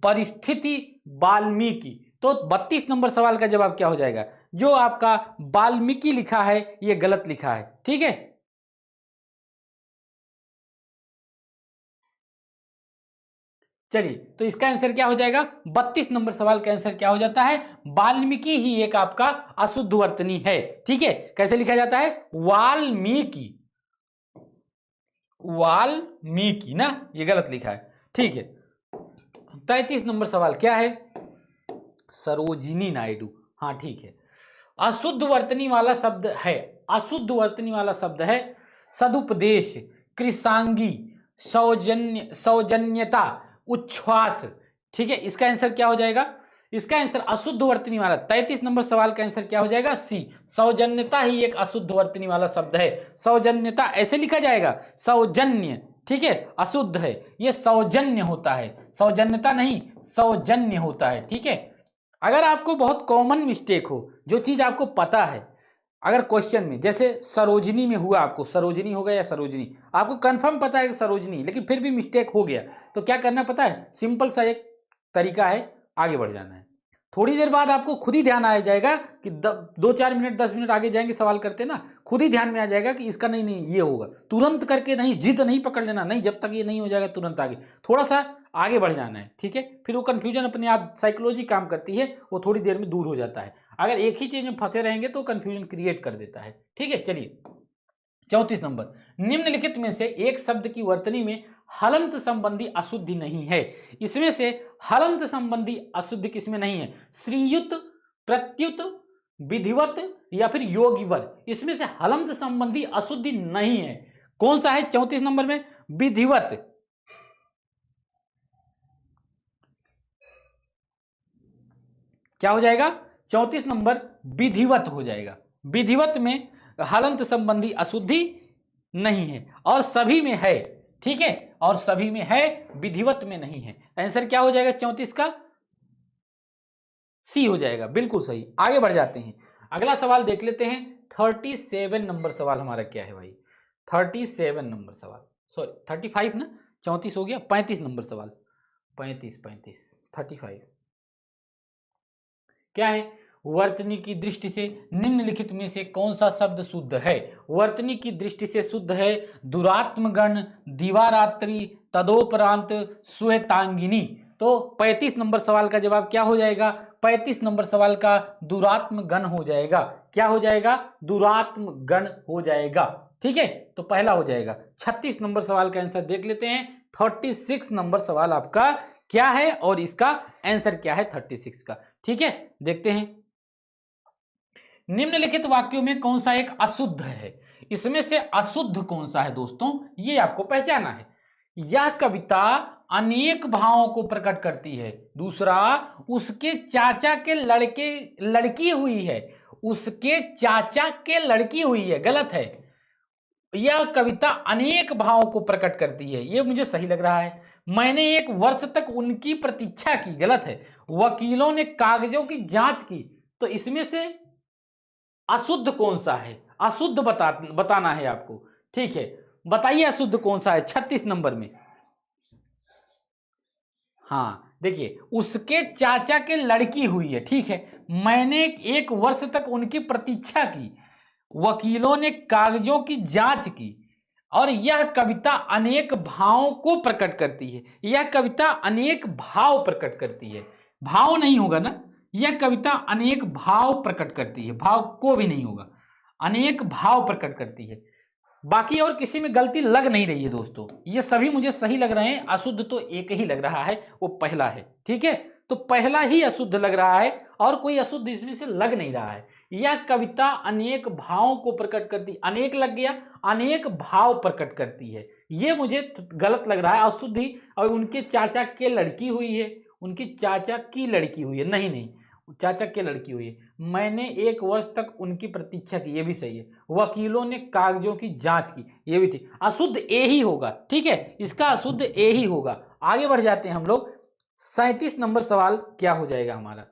परिस्थिति, वाल्मीकि। तो 32 नंबर सवाल का जवाब क्या हो जाएगा? जो आपका वाल्मीकि लिखा है ये गलत लिखा है। ठीक है, चलिए तो इसका आंसर क्या हो जाएगा, 32 नंबर सवाल का आंसर क्या हो जाता है, वाल्मीकि ही एक आपका अशुद्ध वर्तनी है। ठीक है, कैसे लिखा जाता है, वाल्मीकि, वाल्मीकि ना, ये गलत लिखा है। ठीक है, 33 नंबर सवाल क्या है, सरोजिनी नायडू। हाँ ठीक है, अशुद्ध वर्तनी वाला शब्द है, अशुद्ध वर्तनी वाला शब्द है सदुपदेश, कृषांगी, सौजन्य, सौजन्यता, उच्छ्वास। ठीक है, इसका आंसर क्या हो जाएगा, इसका आंसर अशुद्ध वर्तनी वाला 33 नंबर सवाल का आंसर क्या हो जाएगा, सी, सौजन्यता ही एक अशुद्ध वर्तनी वाला शब्द है। सौजन्यता ऐसे लिखा जाएगा, सौजन्य, ठीक है, अशुद्ध है, ये सौजन्य होता है, सौजन्यता नहीं सौजन्य होता है। ठीक है, अगर आपको बहुत कॉमन मिस्टेक हो, जो चीज आपको पता है, अगर क्वेश्चन में जैसे सरोजिनी में हुआ, आपको सरोजिनी हो गया या सरोजिनी, आपको कंफर्म पता है कि सरोजिनी, लेकिन फिर भी मिस्टेक हो गया, तो क्या करना पता है, सिंपल सा एक तरीका है, आगे बढ़ जाना है। थोड़ी देर बाद आपको खुद ही ध्यान आ जाएगा कि 2-4 मिनट 10 मिनट आगे जाएंगे सवाल करते ना, खुद ही ध्यान में आ जाएगा कि इसका नहीं नहीं ये होगा। तुरंत करके नहीं, जिद नहीं पकड़ लेना, नहीं जब तक ये नहीं हो जाएगा तुरंत आगे, थोड़ा सा आगे बढ़ जाना है। ठीक है, फिर वो कंफ्यूजन अपने आप साइकोलॉजी काम करती है, वो थोड़ी देर में दूर हो जाता है। अगर एक ही चीज में फंसे रहेंगे तो कंफ्यूजन क्रिएट कर देता है। ठीक है, चलिए 34 नंबर, निम्नलिखित में से एक शब्द की वर्तनी में हलंत संबंधी अशुद्धि नहीं है। इसमें से हलंत संबंधी अशुद्धि किसमें नहीं है, श्रीयुत, प्रत्युत, विधिवत या फिर योगिवत, इसमें से हलंत संबंधी अशुद्धि नहीं है। कौन सा है 34 नंबर में, विधिवत, क्या हो जाएगा 34 नंबर, विधिवत हो जाएगा। विधिवत में हलंत संबंधी अशुद्धि नहीं है और सभी में है। ठीक है, और सभी में है, विधिवत में नहीं है। आंसर क्या हो जाएगा 34 का, सी हो जाएगा, बिल्कुल सही। आगे बढ़ जाते हैं, अगला सवाल देख लेते हैं। 37 नंबर सवाल हमारा क्या है भाई, 37 नंबर सवाल, सॉरी 35 ना, 34 हो गया, 35 नंबर सवाल, 35 क्या है, वर्तनी की दृष्टि से निम्नलिखित में से कौन सा शब्द शुद्ध है। वर्तनी की दृष्टि से शुद्ध है दुरात्मगण, दिवारात्रि, तदोपरांत, श्वेतांगिनी। तो 35 नंबर सवाल का जवाब क्या हो जाएगा, 35 नंबर सवाल का दुरात्म गण हो जाएगा। क्या हो जाएगा, दुरात्म गण हो जाएगा। ठीक है, तो पहला हो जाएगा। 36 नंबर सवाल का आंसर देख लेते हैं। 36 नंबर सवाल आपका क्या है और इसका आंसर क्या है 36 का। ठीक है, देखते हैं, निम्नलिखित वाक्यों में कौन सा एक अशुद्ध है। इसमें से अशुद्ध कौन सा है दोस्तों, ये आपको पहचाना है। यह कविता अनेक भावों को प्रकट करती है। दूसरा, उसके चाचा के लड़के लड़की हुई है, उसके चाचा के लड़की हुई है, गलत है। यह कविता अनेक भावों को प्रकट करती है, ये मुझे सही लग रहा है। मैंने 1 वर्ष तक उनकी प्रतीक्षा की, गलत है। वकीलों ने कागजों की जांच की, तो इसमें से अशुद्ध कौन सा है, अशुद्ध बताना है आपको। ठीक है, बताइए अशुद्ध कौन सा है 36 नंबर में। हाँ देखिए, उसके चाचा के लड़की हुई है। ठीक है, मैंने 1 वर्ष तक उनकी प्रतीक्षा की, वकीलों ने कागजों की जांच की, और यह कविता अनेक भावों को प्रकट करती है। यह कविता अनेक भाव प्रकट करती है, भाव नहीं होगा ना, यह कविता अनेक भाव प्रकट करती है, भाव को भी नहीं होगा, अनेक भाव प्रकट करती है। बाकी और किसी में गलती लग नहीं रही है दोस्तों, ये सभी मुझे सही लग रहे हैं। अशुद्ध तो एक ही लग रहा है, वो पहला है। ठीक है, तो पहला ही अशुद्ध लग रहा है और कोई अशुद्ध इसमें से लग नहीं रहा है। यह कविता अनेक भावों को प्रकट करती, अनेक लग गया, अनेक भाव प्रकट करती है, ये मुझे गलत लग रहा है, अशुद्धि। और उनके चाचा के लड़की हुई है, उनकी चाचा की लड़की हुई है, नहीं नहीं, चाचा के लड़की हुई है। मैंने 1 वर्ष तक उनकी प्रतीक्षा की, ये भी सही है। वकीलों ने कागजों की जांच की, ये भी ठीक। अशुद्ध ए ही होगा। ठीक है, इसका अशुद्ध ए ही होगा। आगे बढ़ जाते हैं हम लोग। 37 नंबर सवाल क्या हो जाएगा हमारा,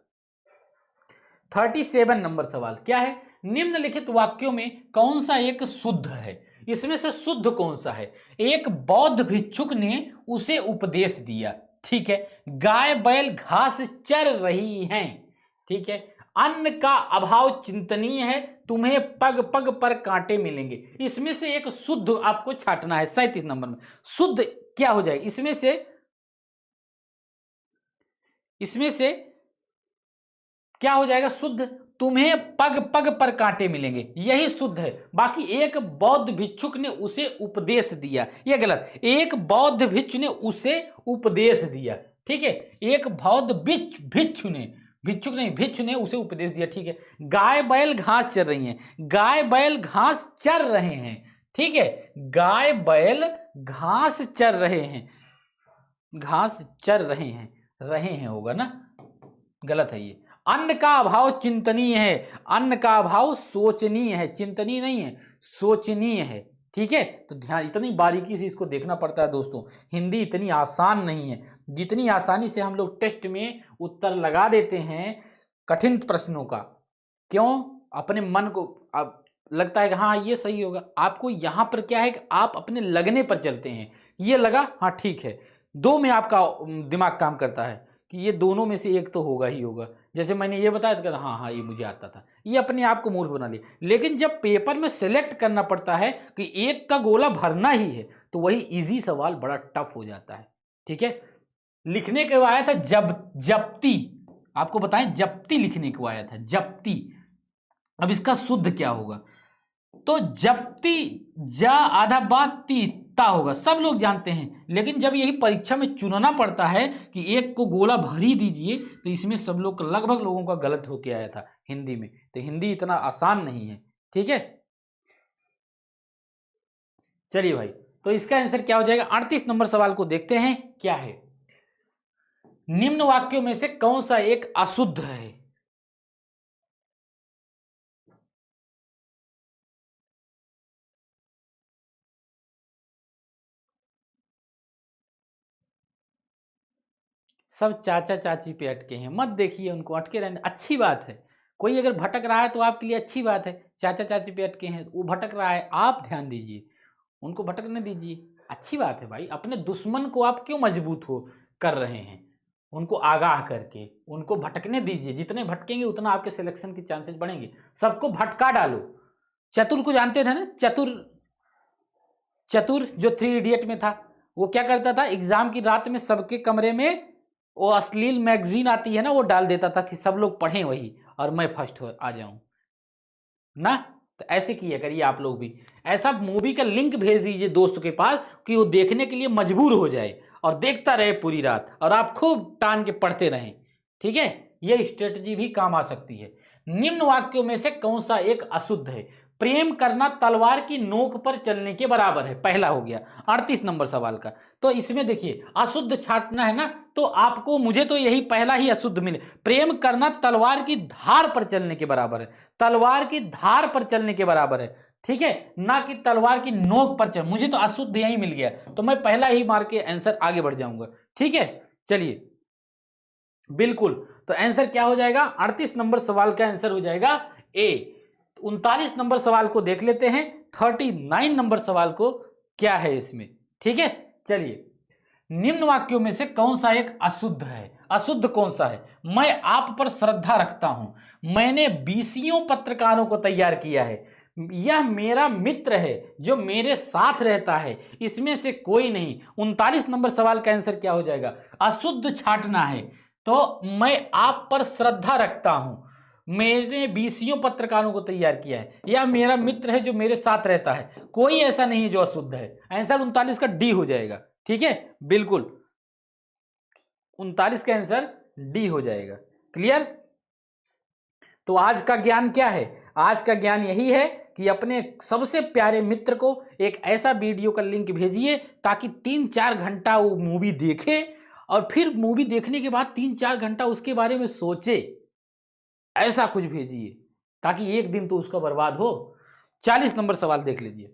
37 नंबर सवाल क्या है, निम्नलिखित वाक्यों में कौन सा एक शुद्ध है। इसमें से शुद्ध कौन सा है, एक बौद्ध भिक्षुक ने उसे उपदेश दिया। ठीक है, गाय बैल घास चर रही हैं। ठीक है, अन्न का अभाव चिंतनीय है, तुम्हें पग पग पर कांटे मिलेंगे। इसमें से एक शुद्ध आपको छांटना है 37 नंबर में। शुद्ध क्या हो जाएगा इसमें से क्या हो जाएगा? शुद्ध, तुम्हें पग पग पर कांटे मिलेंगे, यही शुद्ध है। बाकी एक बौद्ध भिक्षुक ने उसे उपदेश दिया, यह गलत। एक बौद्ध भिक्षु ने उसे उपदेश दिया, ठीक है। एक बौद्ध भिक्षु ने उसे उपदेश दिया, ठीक है। गाय बैल घास चर रही हैं, गाय बैल घास चर रहे हैं, ठीक है। गाय बैल घास चर रहे हैं, घास चर रहे हैं होगा ना, गलत है ये। अन्न का अभाव चिंतनीय है, अन्न का अभाव सोचनीय है, चिंतनीय नहीं है, सोचनीय है, ठीक है। तो ध्यान, इतनी बारीकी से इसको देखना पड़ता है दोस्तों। हिंदी इतनी आसान नहीं है, जितनी आसानी से हम लोग टेस्ट में उत्तर लगा देते हैं कठिन प्रश्नों का। क्यों? अपने मन को अब लगता है कि हाँ ये सही होगा। आपको यहाँ पर क्या है कि आप अपने लगने पर चलते हैं, ये लगा हाँ ठीक है, दो में आपका दिमाग काम करता है कि ये दोनों में से एक तो होगा ही होगा। जैसे मैंने ये बताया था, हाँ ये मुझे आता था, ये अपने आप को मूर्ख बना लिया। लेकिन जब पेपर में सेलेक्ट करना पड़ता है कि एक का गोला भरना ही है, तो वही इजी सवाल बड़ा टफ हो जाता है, ठीक है। लिखने को आया था जप्ती, आपको बताएं जप्ती लिखने को आया था, जप्ती। अब इसका शुद्ध क्या होगा? तो जप्ती जा आधा बात ती ता होगा, सब लोग जानते हैं। लेकिन जब यही परीक्षा में चुनना पड़ता है कि एक को गोला भर ही दीजिए, तो इसमें सब लोग लगभग लोगों का गलत होके आया था हिंदी में। तो हिंदी इतना आसान नहीं है, ठीक है। चलिए भाई, तो इसका आंसर क्या हो जाएगा? 38 नंबर सवाल को देखते हैं क्या है। निम्न वाक्यों में से कौन सा एक अशुद्ध है? सब चाचा चाची पे अटके हैं, मत देखिए उनको, अटके रहने, अच्छी बात है। कोई अगर भटक रहा है तो आपके लिए अच्छी बात है। चाचा चाची पे अटके हैं, वो भटक रहा है, आप ध्यान दीजिए, उनको भटकने दीजिए, अच्छी बात है भाई। अपने दुश्मन को आप क्यों मजबूत हो कर रहे हैं? उनको आगाह करके उनको भटकने दीजिए, जितने भटकेंगे उतना आपके सिलेक्शन के चांसेस बढ़ेंगे। सबको भटका डालो। चतुर को जानते थे ना, चतुर जो 3 इडियट में था, वो क्या करता था? एग्जाम की रात में सबके कमरे में वो अश्लील मैगजीन आती है ना, वो डाल देता था कि सब लोग पढ़ें वही और मैं फर्स्ट आ जाऊं ना। तो ऐसे किया करिए आप लोग भी। ऐसा मूवी का लिंक भेज दीजिए दोस्त के पास कि वो देखने के लिए मजबूर हो जाए और देखता रहे पूरी रात, और आप खूब टान के पढ़ते रहें, ठीक है। ये स्ट्रेटजी भी काम आ सकती है। निम्न वाक्यों में से कौन सा एक अशुद्ध है? प्रेम करना तलवार की नोक पर चलने के बराबर है, पहला हो गया 38 नंबर सवाल का। तो इसमें देखिए अशुद्ध छांटना है ना, तो आपको, मुझे तो यही पहला ही अशुद्ध मिले। प्रेम करना तलवार की धार पर चलने के बराबर है, तलवार की धार पर चलने के बराबर है, ठीक है, ना कि तलवार की नोक पर चल। मुझे तो अशुद्ध यही मिल गया, तो मैं पहला ही मार के आंसर आगे बढ़ जाऊंगा, ठीक है। चलिए बिल्कुल, तो आंसर क्या हो जाएगा? 38 नंबर सवाल का आंसर हो जाएगा ए। 39 नंबर सवाल को देख लेते हैं, 39 नंबर सवाल को क्या है इसमें, ठीक है। चलिए, निम्न वाक्यों में से कौन सा एक अशुद्ध है? अशुद्ध कौन सा है? मैं आप पर श्रद्धा रखता हूं, मैंने 20 पत्रकारों को तैयार किया है, यह मेरा मित्र है जो मेरे साथ रहता है, इसमें से कोई नहीं। 39 नंबर सवाल का आंसर क्या हो जाएगा? अशुद्ध छांटना है, तो मैं आप पर श्रद्धा रखता हूं, मैंने 20 पत्रकारों को तैयार किया है, यह मेरा मित्र है जो मेरे साथ रहता है, कोई ऐसा नहीं है जो अशुद्ध है। आंसर 39 का डी हो जाएगा, ठीक है, बिल्कुल 39 का आंसर डी हो जाएगा। क्लियर? तो आज का ज्ञान क्या है? आज का ज्ञान यही है कि अपने सबसे प्यारे मित्र को एक ऐसा वीडियो का लिंक भेजिए ताकि 3-4 घंटा वो मूवी देखे, और फिर मूवी देखने के बाद 3-4 घंटा उसके बारे में सोचे। ऐसा कुछ भेजिए ताकि एक दिन तो उसका बर्बाद हो। 40 नंबर सवाल देख लीजिए।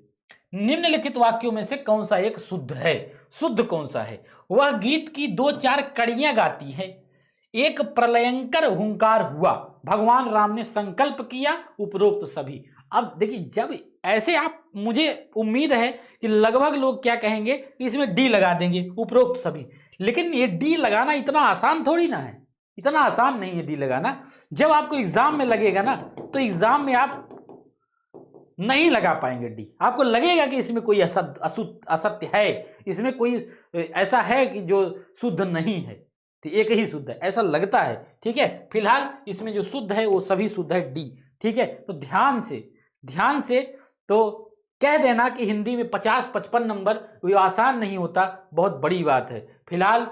निम्नलिखित वाक्यों में से कौन सा एक शुद्ध है? शुद्ध कौन सा है? वह गीत की 2-4 कड़ियां गाती है, एक प्रलयंकर हुंकार हुआ, भगवान राम ने संकल्प किया, उपरोक्त सभी। अब देखिए, जब ऐसे आप, मुझे उम्मीद है कि लगभग लोग क्या कहेंगे, इसमें डी लगा देंगे, उपरोक्त सभी। लेकिन ये डी लगाना इतना आसान थोड़ी ना है, इतना आसान नहीं है डी लगाना। जब आपको एग्जाम में लगेगा ना तो एग्जाम में आप नहीं लगा पाएंगे डी। आपको लगेगा कि इसमें कोई असत्य है, इसमें कोई ऐसा है कि जो शुद्ध नहीं है, तो एक ही शुद्ध है ऐसा लगता है। ठीक है, फिलहाल इसमें जो शुद्ध है वो सभी शुद्ध है डी। ठीक है, तो ध्यान से तो कह देना कि हिंदी में 50-55 नंबर वो आसान नहीं होता, बहुत बड़ी बात है। फिलहाल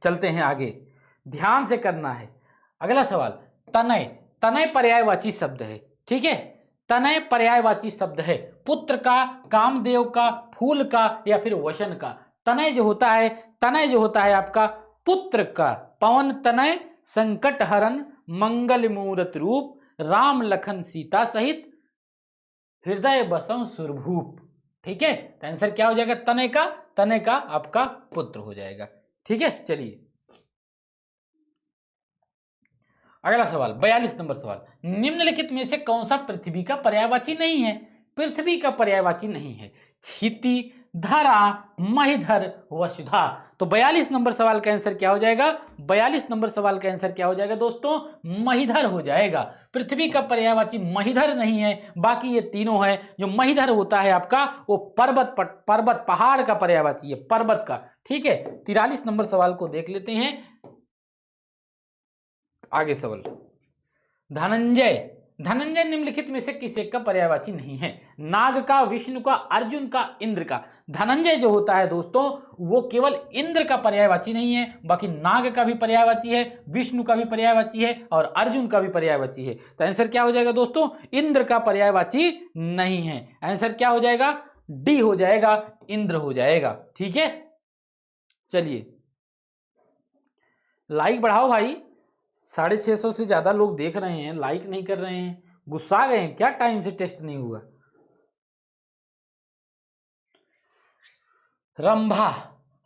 चलते हैं आगे, ध्यान से करना है। अगला सवाल, तनय। तनय पर्यायवाची शब्द है। ठीक है, तनय पर्यायवाची शब्द है, पुत्र का, कामदेव का, फूल का या फिर वशन का। तनय जो होता है आपका पुत्र का। पवन तनय संकट हरण मंगल मूरत रूप राम लखन सीता सहित हृदय बसों सुरभूप। ठीक है, तो आंसर क्या हो जाएगा तनय का आपका पुत्र हो जाएगा। ठीक है, चलिए अगला सवाल 42 नंबर सवाल, निम्नलिखित में से कौन सा पृथ्वी का पर्यायवाची नहीं है? पृथ्वी का पर्यायवाची नहीं है क्षिति, धरा, महीधर, वसुधा। तो 42 नंबर सवाल का आंसर क्या हो जाएगा? 42 नंबर सवाल का आंसर क्या हो जाएगा दोस्तों? महीधर हो जाएगा। पृथ्वी का पर्यायवाची महीधर नहीं है, बाकी ये तीनों है। जो महीधर होता है आपका वो पर्वत पहाड़ का पर्यायवाची है, पर्वत का। ठीक है, 43 नंबर सवाल को देख लेते हैं। आगे सवाल, धनंजय निम्नलिखित में से किस एक का पर्यायवाची नहीं है? नाग का, विष्णु का, अर्जुन का, इंद्र का। धनंजय जो होता है दोस्तों वो केवल इंद्र का पर्यायवाची नहीं है, बाकी नाग का भी पर्यायवाची है, विष्णु का भी पर्यायवाची है और अर्जुन का भी पर्यायवाची है। तो आंसर क्या हो जाएगा दोस्तों? इंद्र का पर्यायवाची नहीं है। आंसर क्या हो जाएगा? डी हो जाएगा, इंद्र हो जाएगा। ठीक है, चलिए लाइक बढ़ाओ भाई, 650 से ज्यादा लोग देख रहे हैं, लाइक नहीं कर रहे हैं। गुस्सा गए हैं क्या? टाइम से टेस्ट नहीं हुआ।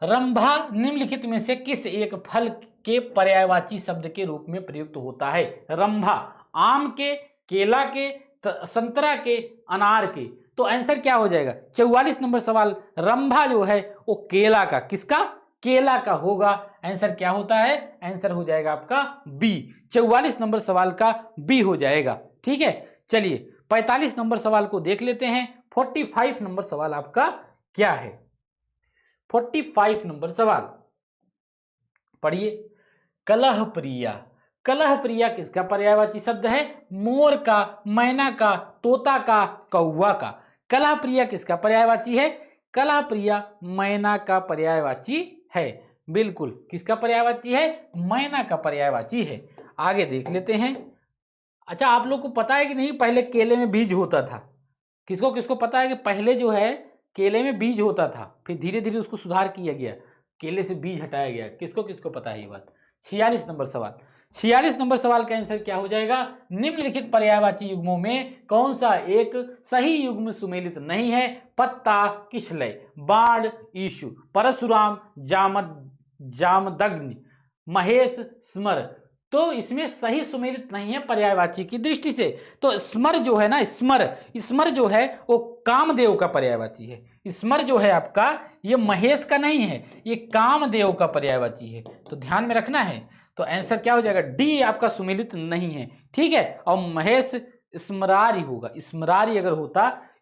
रंभा निम्नलिखित में से किस एक फल के पर्यायवाची शब्द के रूप में प्रयुक्त होता है? रंभा आम के, केला के, संतरा के, अनार के। तो आंसर क्या हो जाएगा? 44 नंबर सवाल, रंभा जो है वो केला का, किसका? केला का होगा। आंसर क्या होता है? आंसर हो जाएगा आपका बी। 44 नंबर सवाल का बी हो जाएगा। ठीक है, चलिए 45 नंबर सवाल को देख लेते हैं। 45 नंबर सवाल आपका क्या है? 45 नंबर सवाल पढ़िए, कलह प्रिया। कलह प्रिया किसका पर्यायवाची शब्द है? मोर का, मैना का, तोता का, कौवा का। कलह प्रिया किसका पर्यायवाची है? कलह प्रिया मैना का पर्यायवाची है। बिल्कुल, किसका पर्यायवाची है? मैना का पर्यायवाची है। आगे देख लेते हैं। अच्छा, आप लोग को पता है कि नहीं पहले केले में बीज होता था? किसको किसको पता है कि पहले जो है केले में बीज होता था, फिर धीरे धीरे उसको सुधार किया गया, केले से बीज हटाया गया? किसको किसको पता है ये बात? 46 नंबर सवाल। 46 नंबर सवाल का आंसर क्या हो जाएगा? निम्नलिखित पर्यायवाची युग्मों में कौन सा एक सही युग्म सुमेलित नहीं है? पत्ता, किशलय, बाण, ईशु, परशुराम, जामदग्नि, महेश, स्मर। तो इसमें सही सुमेलित नहीं है पर्यायवाची की दृष्टि से। तो स्मर जो है ना, स्मर जो है वो कामदेव का पर्यायवाची है। स्मर जो है आपका ये महेश का नहीं है, ये कामदेव का पर्यायवाची है, तो ध्यान में रखना है। तो आंसर क्या हो जाएगा? डी आपका सुमेलित नहीं है। ठीक है, और महेश स्मरारी होगा। स्मरारी अगर होता,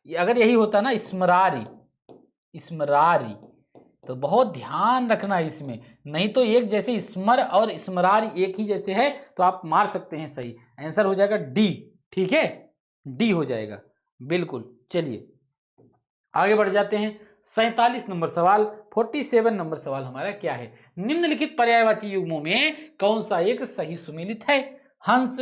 अगर यही होता ना स्मरारी, तो बहुत ध्यान रखना इसमें, नहीं तो एक जैसे स्मर और स्मरारी एक ही जैसे है तो आप मार सकते हैं सही। आंसर हो जाएगा डी। ठीक है, डी हो जाएगा बिल्कुल। चलिए आगे बढ़ जाते हैं। 47 नंबर सवाल, 47 नंबर सवाल हमारा क्या है? निम्नलिखित पर्यायवाची युग्मों में कौन सा एक सही सुमेलित है? हंस,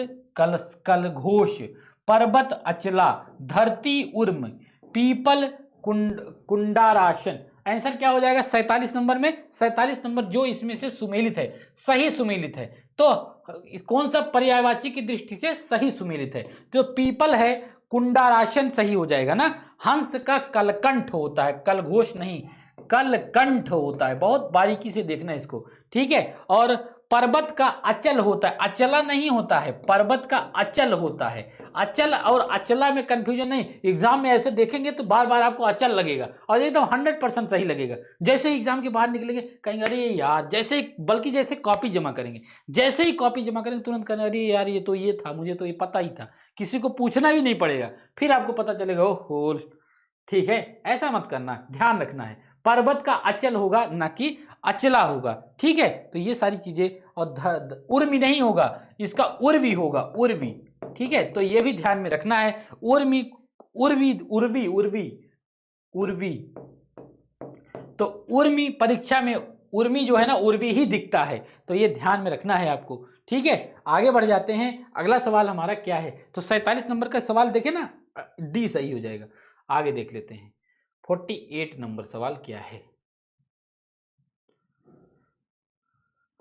कल घोष, पर्वत अचला, धरती उर्म, पीपल कुंडारासन। आंसर क्या हो जाएगा 47 नंबर में? 47 नंबर जो इसमें से सुमेलित है, सही सुमेलित है, तो कौन सा पर्यायवाची की दृष्टि से सही सुमेलित है? तो पीपल है, कुंडारासन सही हो जाएगा ना। हंस का कलकंठ होता है, कलघोष नहीं, कलकंठ होता है। बहुत बारीकी से देखना इसको। ठीक है, और पर्वत का अचल होता है, अचला नहीं होता है, पर्वत का अचल होता है। अचल और अचला में कंफ्यूजन नहीं, एग्जाम में ऐसे देखेंगे तो बार बार आपको अचल लगेगा और एकदम 100% सही लगेगा। जैसे एग्जाम के बाहर निकलेंगे कहेंगे अरे यार, जैसे बल्कि जैसे कॉपी जमा करेंगे, जैसे ही कॉपी जमा करेंगे तुरंत कहेंगे अरे यार ये तो ये था, मुझे तो ये पता ही था, किसी को पूछना भी नहीं पड़ेगा, फिर आपको पता चलेगा ओहो। ठीक है, ऐसा मत करना, ध्यान रखना है, पर्वत का अचल होगा ना कि अचला होगा। ठीक है, तो ये सारी चीजें, और उर्मी नहीं होगा, इसका उर्वी होगा, उर्वी। ठीक है, तो ये भी ध्यान में रखना है, उर्मी, उर्वी, उर्वी, उर्वी, उर्वी। तो उर्मी परीक्षा में उर्मी जो है ना, उर्वी ही दिखता है, तो ये ध्यान में रखना है आपको। ठीक है, आगे बढ़ जाते हैं। अगला सवाल हमारा क्या है, तो 47 नंबर का सवाल देखे ना, डी सही हो जाएगा। आगे देख लेते हैं 48 नंबर सवाल क्या है।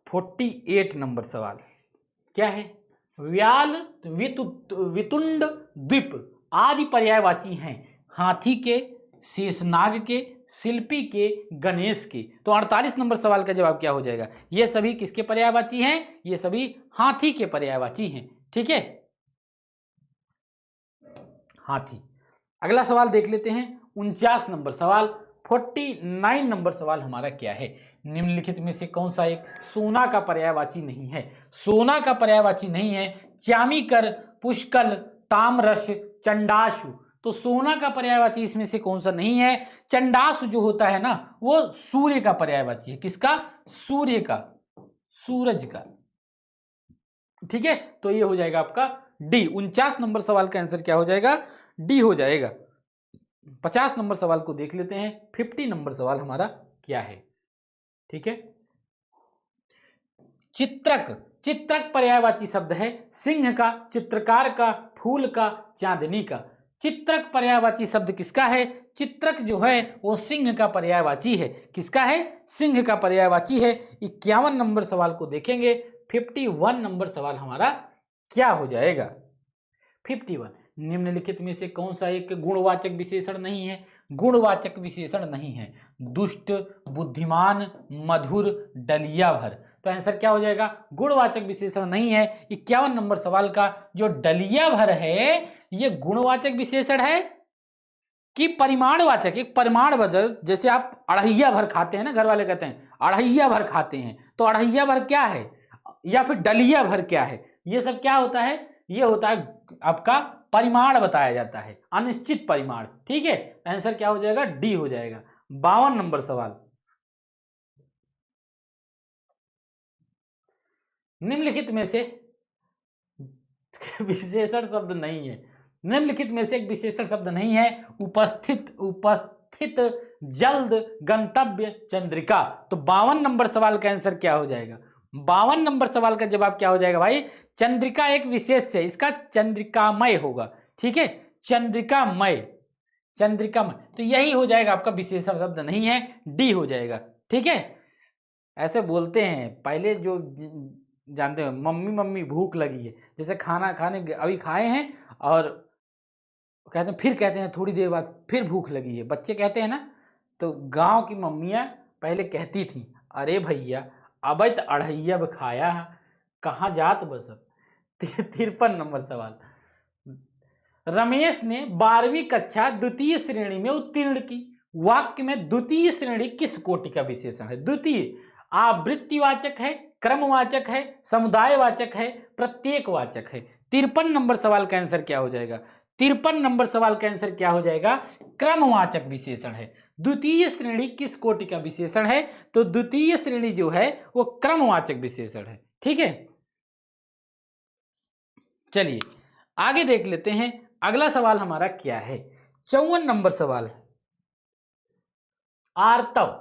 48 नंबर सवाल क्या है, व्याल, वितुंड, द्वीप आदि पर्यायवाची हैं हाथी के, शेषनाग के, शिल्पी के, गणेश के। तो 48 नंबर सवाल का जवाब क्या हो जाएगा, ये सभी किसके पर्यायवाची हैं, ये सभी हाथी के पर्यायवाची हैं। ठीक है, हाथी। अगला सवाल देख लेते हैं 49 नंबर सवाल। 49 नंबर सवाल हमारा क्या है, निम्नलिखित में से कौन सा एक सोना का पर्यायवाची नहीं है। सोना का पर्यायवाची नहीं है, चामीकर, पुष्कल, ताम्रश, चंडाशु। तो सोना का पर्यायवाची इसमें से कौन सा नहीं है, चंडाशु जो होता है ना, वो सूर्य का पर्यायवाची है। किसका, सूर्य का, सूरज का। ठीक है, तो ये हो जाएगा आपका डी। 49 नंबर सवाल का आंसर क्या हो जाएगा, डी हो जाएगा। 50 नंबर सवाल को देख लेते हैं। 50 नंबर सवाल हमारा क्या है। ठीक है, चित्रक, चित्रक पर्यायवाची शब्द है सिंह का, चित्रकार का, फूल का, चांदनी का। चित्रक पर्यायवाची शब्द किसका है, चित्रक जो है वो सिंह का पर्यायवाची है। किसका है, सिंह का पर्यायवाची है। 51 नंबर सवाल को देखेंगे। 51 नंबर सवाल हमारा क्या हो जाएगा। 51, निम्नलिखित में से कौन सा एक गुणवाचक विशेषण नहीं है, गुणवाचक विशेषण नहीं है, दुष्ट, बुद्धिमान, मधुर, डलिया भर। तो आंसर क्या हो जाएगा, गुणवाचक विशेषण नहीं है। 51 नंबर सवाल का जो डलिया भर है, ये गुणवाचक विशेषण है कि परिमाणवाचक। एक परिमाण बदल, जैसे आप अढ़ैया भर खाते हैं ना, घर वाले कहते हैं अढ़ैया भर खाते हैं, तो अढ़ैया भर क्या है, या फिर डलिया भर क्या है, ये सब क्या होता है, ये होता है आपका परिमाण बताया जाता है, अनिश्चित परिमाण। ठीक है, आंसर क्या हो जाएगा, डी हो जाएगा। 52 नंबर सवाल, निम्नलिखित में से विशेषण शब्द नहीं है, निम्नलिखित में से एक विशेषण शब्द नहीं है, उपस्थित, उपस्थित, जल्द, गंतव्य, चंद्रिका। तो 52 नंबर सवाल का आंसर क्या हो जाएगा, 52 नंबर सवाल का जवाब क्या हो जाएगा भाई, चंद्रिका एक विशेष है, इसका चंद्रिकामय होगा। ठीक है, चंद्रिकामय, चंद्रिकामय, तो यही हो जाएगा आपका विशेषण शब्द नहीं है, डी हो जाएगा। ठीक है, ऐसे बोलते हैं पहले जो जानते हो, मम्मी मम्मी भूख लगी है, जैसे खाना खाने अभी खाए हैं और कहते हैं, फिर कहते हैं थोड़ी देर बाद फिर भूख लगी है, बच्चे कहते हैं ना। तो गांव की मम्मियाँ पहले कहती थी, अरे भैया अब तो अढ़ैया खाया, कहाँ जात बस। 53 नंबर सवाल, रमेश ने 12वीं कक्षा द्वितीय श्रेणी में उत्तीर्ण की, वाक्य में द्वितीय श्रेणी किस कोटि का विशेषण है। द्वितीय आवृत्तिवाचक है, क्रमवाचक है, समुदायवाचक है, प्रत्येकवाचक है। 53 नंबर सवाल का आंसर क्या हो जाएगा, 53 नंबर सवाल का आंसर क्या हो जाएगा, क्रमवाचक विशेषण है। द्वितीय श्रेणी किस कोटि का विशेषण है, तो द्वितीय श्रेणी जो है वो क्रमवाचक विशेषण है। ठीक है, चलिए आगे देख लेते हैं। अगला सवाल हमारा क्या है, 54 नंबर सवाल, आर्तव,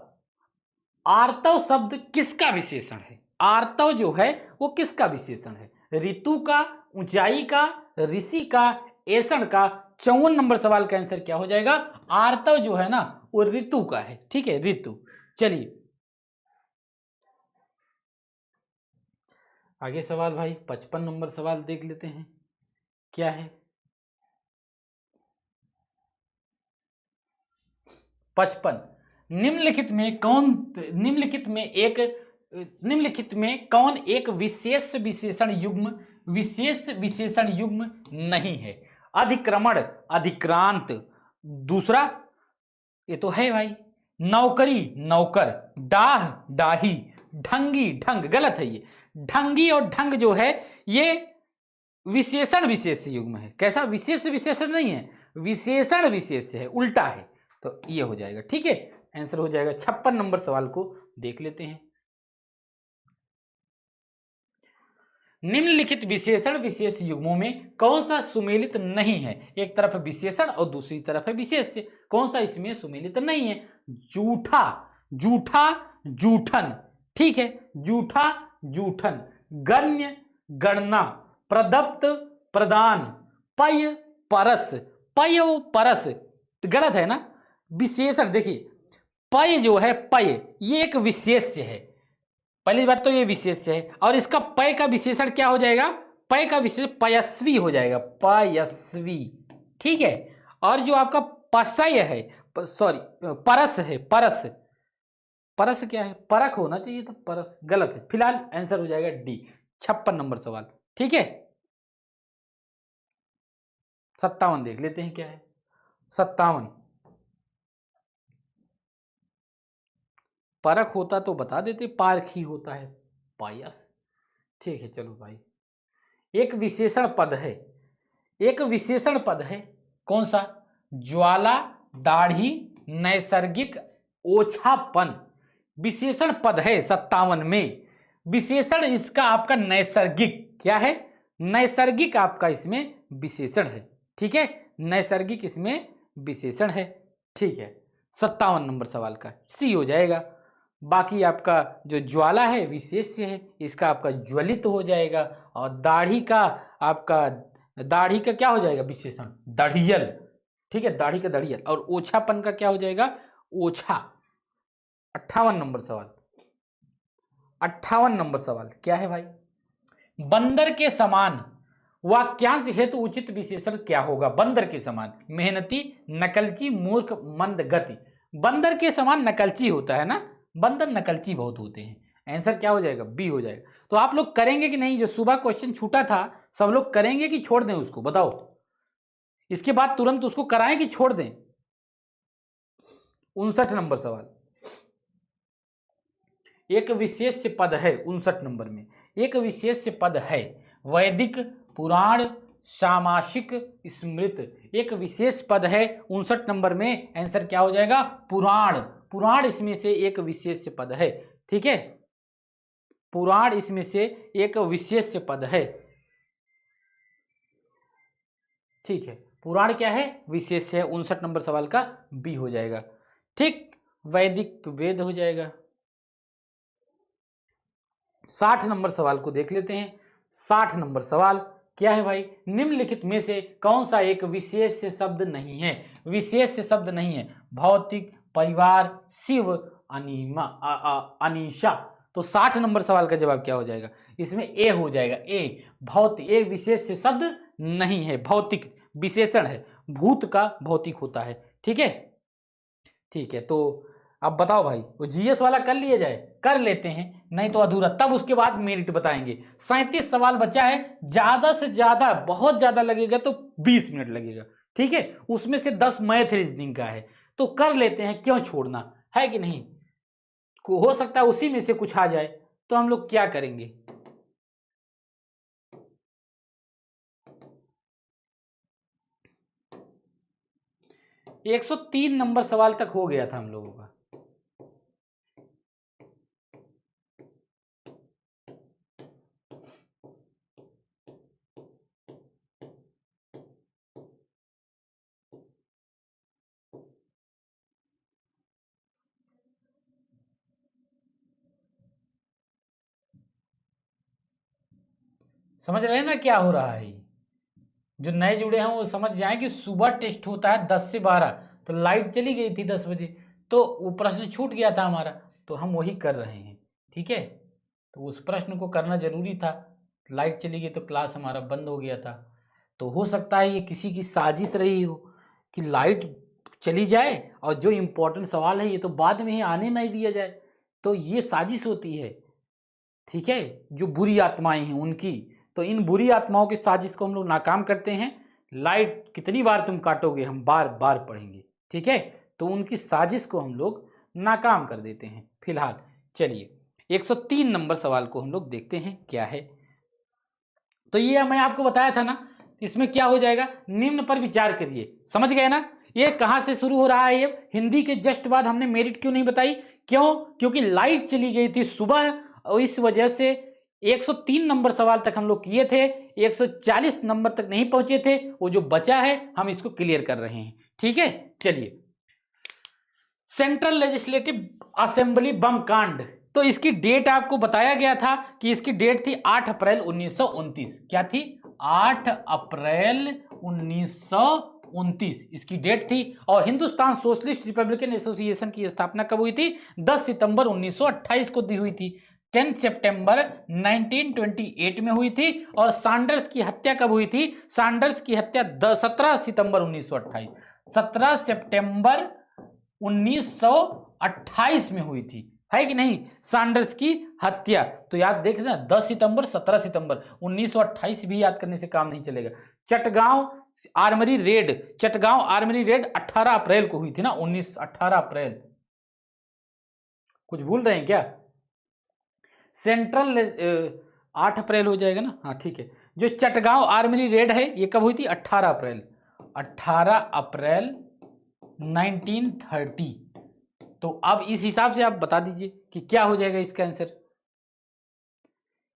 आर्तव शब्द किसका विशेषण है, आर्तव जो है वो किसका विशेषण है, ऋतु का, ऊंचाई का, ऋषि का, ऐसण का। 54 नंबर सवाल का आंसर क्या हो जाएगा, आर्तव जो है ना वो ऋतु का है। ठीक है, ऋतु। चलिए आगे सवाल भाई 55 नंबर सवाल देख लेते हैं क्या है। 55, निम्नलिखित में कौन, निम्नलिखित में एक निम्नलिखित में कौन एक विशेष विशेषण युग्म नहीं है? अधिक्रमण, अधिक्रांत, दूसरा ये तो है भाई, नौकरी, नौकर, डाह, डाही, ढंगी, ढंग, गलत है ये। ढंगी और ढंग जो है ये विशेषण विशेष युग्म है। कैसा? विशेषण नहीं है, विशेषण विशेष है, उल्टा है, तो ये हो जाएगा। ठीक है, आंसर हो जाएगा। 56 नंबर सवाल को देख लेते हैं। निम्नलिखित विशेषण विशेष युग्मों में कौन सा सुमेलित नहीं है? एक तरफ है विशेषण और दूसरी तरफ है विशेष्य, कौन सा इसमें सुमेलित नहीं है? जूठा, जूठा, जूठन, ठीक है, जूठा, जूठन, गण्य, गणना, प्रदत्त, प्रदान, पय, परस, पय, परस, गलत है ना? विशेषण देखिए, पय जो है, पय ये एक विशेष्य है, पहली बात तो ये विशेष्य है, और इसका पय का विशेषण क्या हो जाएगा? पय का विशेषण पयस्वी हो जाएगा, पयस्वी, ठीक है। और जो आपका पसय है, सॉरी परस है, परस, परस क्या है? परख होना चाहिए था, परस गलत है। फिलहाल आंसर हो जाएगा डी, 56 नंबर सवाल। ठीक है, 57 देख लेते हैं क्या है। 57, परख होता तो बता देते, पारखी होता है पायस। ठीक है, चलो भाई, एक विशेषण पद है, एक विशेषण पद है, कौन सा? ज्वाला, दाढ़ी, नैसर्गिक, ओछापन, विशेषण पद है 57 में। विशेषण इसका आपका नैसर्गिक क्या है? नैसर्गिक आपका इसमें विशेषण है। ठीक है, नैसर्गिक इसमें विशेषण है। ठीक है, 57 नंबर सवाल का सी हो जाएगा। बाकी आपका जो ज्वाला है विशेष्य है, इसका आपका ज्वलित हो जाएगा। और दाढ़ी का आपका, दाढ़ी का क्या हो जाएगा विशेषण? दाढ़ियल, ठीक है, दाढ़ी का दाढ़ियल। और ओछापन का क्या हो जाएगा? ओछा। 58 नंबर सवाल, 58 नंबर सवाल क्या है भाई? बंदर के समान वाक्यांश हेतु उचित विशेषण क्या होगा? बंदर के समान, मेहनती, नकलची, मूर्ख, मंद गति। बंदर के समान नकलची होता है ना, बंदर नकलची बहुत होते हैं। आंसर क्या हो जाएगा? बी हो जाएगा। तो आप लोग करेंगे कि नहीं? जो सुबह क्वेश्चन छूटा था सब लोग करेंगे कि छोड़ दें उसको, बताओ। इसके बाद तुरंत उसको कराएं कि छोड़ दें? 59 नंबर सवाल, एक विशेष्य पद है 59 नंबर में, एक विशेष्य पद है, वैदिक, पुराण, सामासिक, स्मृत, एक विशेष पद है 59 नंबर में। आंसर क्या हो जाएगा? पुराण। पुराण इसमें से एक विशेष पद है। ठीक है, पुराण इसमें से एक विशेष पद है। ठीक है, पुराण क्या है? विशेष है। 59 नंबर सवाल का बी हो जाएगा। ठीक, वैदिक वेद हो जाएगा। 60 नंबर सवाल को देख लेते हैं। 60 नंबर सवाल क्या है भाई? निम्नलिखित में से कौन सा एक विशेष शब्द नहीं है? विशेष शब्द नहीं है, भौतिक, परिवार, शिव, अनिमा, अनीशा। तो 60 नंबर सवाल का जवाब क्या हो जाएगा? इसमें ए हो जाएगा, ए भौतिक। एक विशेष शब्द नहीं है, भौतिक विशेषण है, भूत का भौतिक होता है। ठीक है, ठीक है। तो अब बताओ भाई, वो जीएस वाला कर लिया जाए? कर लेते हैं, नहीं तो अधूरा, तब उसके बाद मेरिट बताएंगे। 37 सवाल बचा है, ज्यादा से ज्यादा, बहुत ज्यादा लगेगा तो 20 मिनट लगेगा। ठीक है, उसमें से 10 मैथ रीजनिंग का है, तो कर लेते हैं, क्यों छोड़ना है कि नहीं? हो सकता है उसी में से कुछ आ जाए, तो हम लोग क्या करेंगे? एक 103 नंबर सवाल तक हो गया था हम लोगों का। समझ रहे हैं ना क्या हो रहा है? जो नए जुड़े हैं वो समझ जाए कि सुबह टेस्ट होता है 10 से 12, तो लाइट चली गई थी 10 बजे, तो वो प्रश्न छूट गया था हमारा, तो हम वही कर रहे हैं। ठीक है, तो उस प्रश्न को करना जरूरी था, लाइट चली गई तो क्लास हमारा बंद हो गया था। तो हो सकता है ये किसी की साजिश रही हो कि लाइट चली जाए और जो इम्पोर्टेंट सवाल है ये तो बाद में ही आने नहीं दिया जाए, तो ये साजिश होती है। ठीक है, जो बुरी आत्माएं हैं उनकी। तो इन बुरी आत्माओं की साजिश को हम लोग नाकाम करते हैं। लाइट कितनी बार तुम काटोगे, हम बार बार पढ़ेंगे, ठीक है। तो उनकी साजिश को हम लोग नाकाम कर देते हैं। फिलहाल चलिए 103 नंबर सवाल को हम लोग देखते हैं क्या है। तो ये मैं आपको बताया था ना, इसमें क्या हो जाएगा, निम्न पर विचार करिए। समझ गए ना, ये कहां से शुरू हो रहा है। ये हिंदी के जस्ट बाद हमने मेरिट क्यों नहीं बताई, क्यों, क्योंकि लाइट चली गई थी सुबह और इस वजह से 103 नंबर सवाल तक हम लोग किए थे, 140 नंबर तक नहीं पहुंचे थे। वो जो बचा है हम इसको क्लियर कर रहे हैं, ठीक है। चलिए, सेंट्रल लेजिस्लेटिव असेंबली बम कांड, तो इसकी डेट आपको बताया गया था कि इसकी डेट थी 8 अप्रैल 1929। क्या थी, 8 अप्रैल 1929 इसकी डेट थी। और हिंदुस्तान सोशलिस्ट रिपब्लिकन एसोसिएशन की स्थापना कब हुई थी, 10 सितंबर 1928 को दी हुई थी। 10 सितंबर 1928 में हुई थी। और सैंडर्स की हत्या कब हुई थी, सैंडर्स की हत्या 17 सितंबर 1928, 17 सितंबर 1928 में हुई थी, है कि नहीं, सैंडर्स की हत्या। तो याद देख ना, 10 सितंबर 17 सितंबर 1928 भी याद करने से काम नहीं चलेगा। Chittagong armoury raid, Chittagong armoury raid 18 अप्रैल को हुई थी ना, 18 अप्रैल, कुछ भूल रहे हैं क्या। सेंट्रल 8 अप्रैल हो जाएगा ना, हाँ ठीक है। जो चटगांव आर्मरी रेड है ये कब हुई थी, 18 अप्रैल, 18 अप्रैल 1930। तो अब इस हिसाब से आप बता दीजिए कि क्या हो जाएगा इसका आंसर,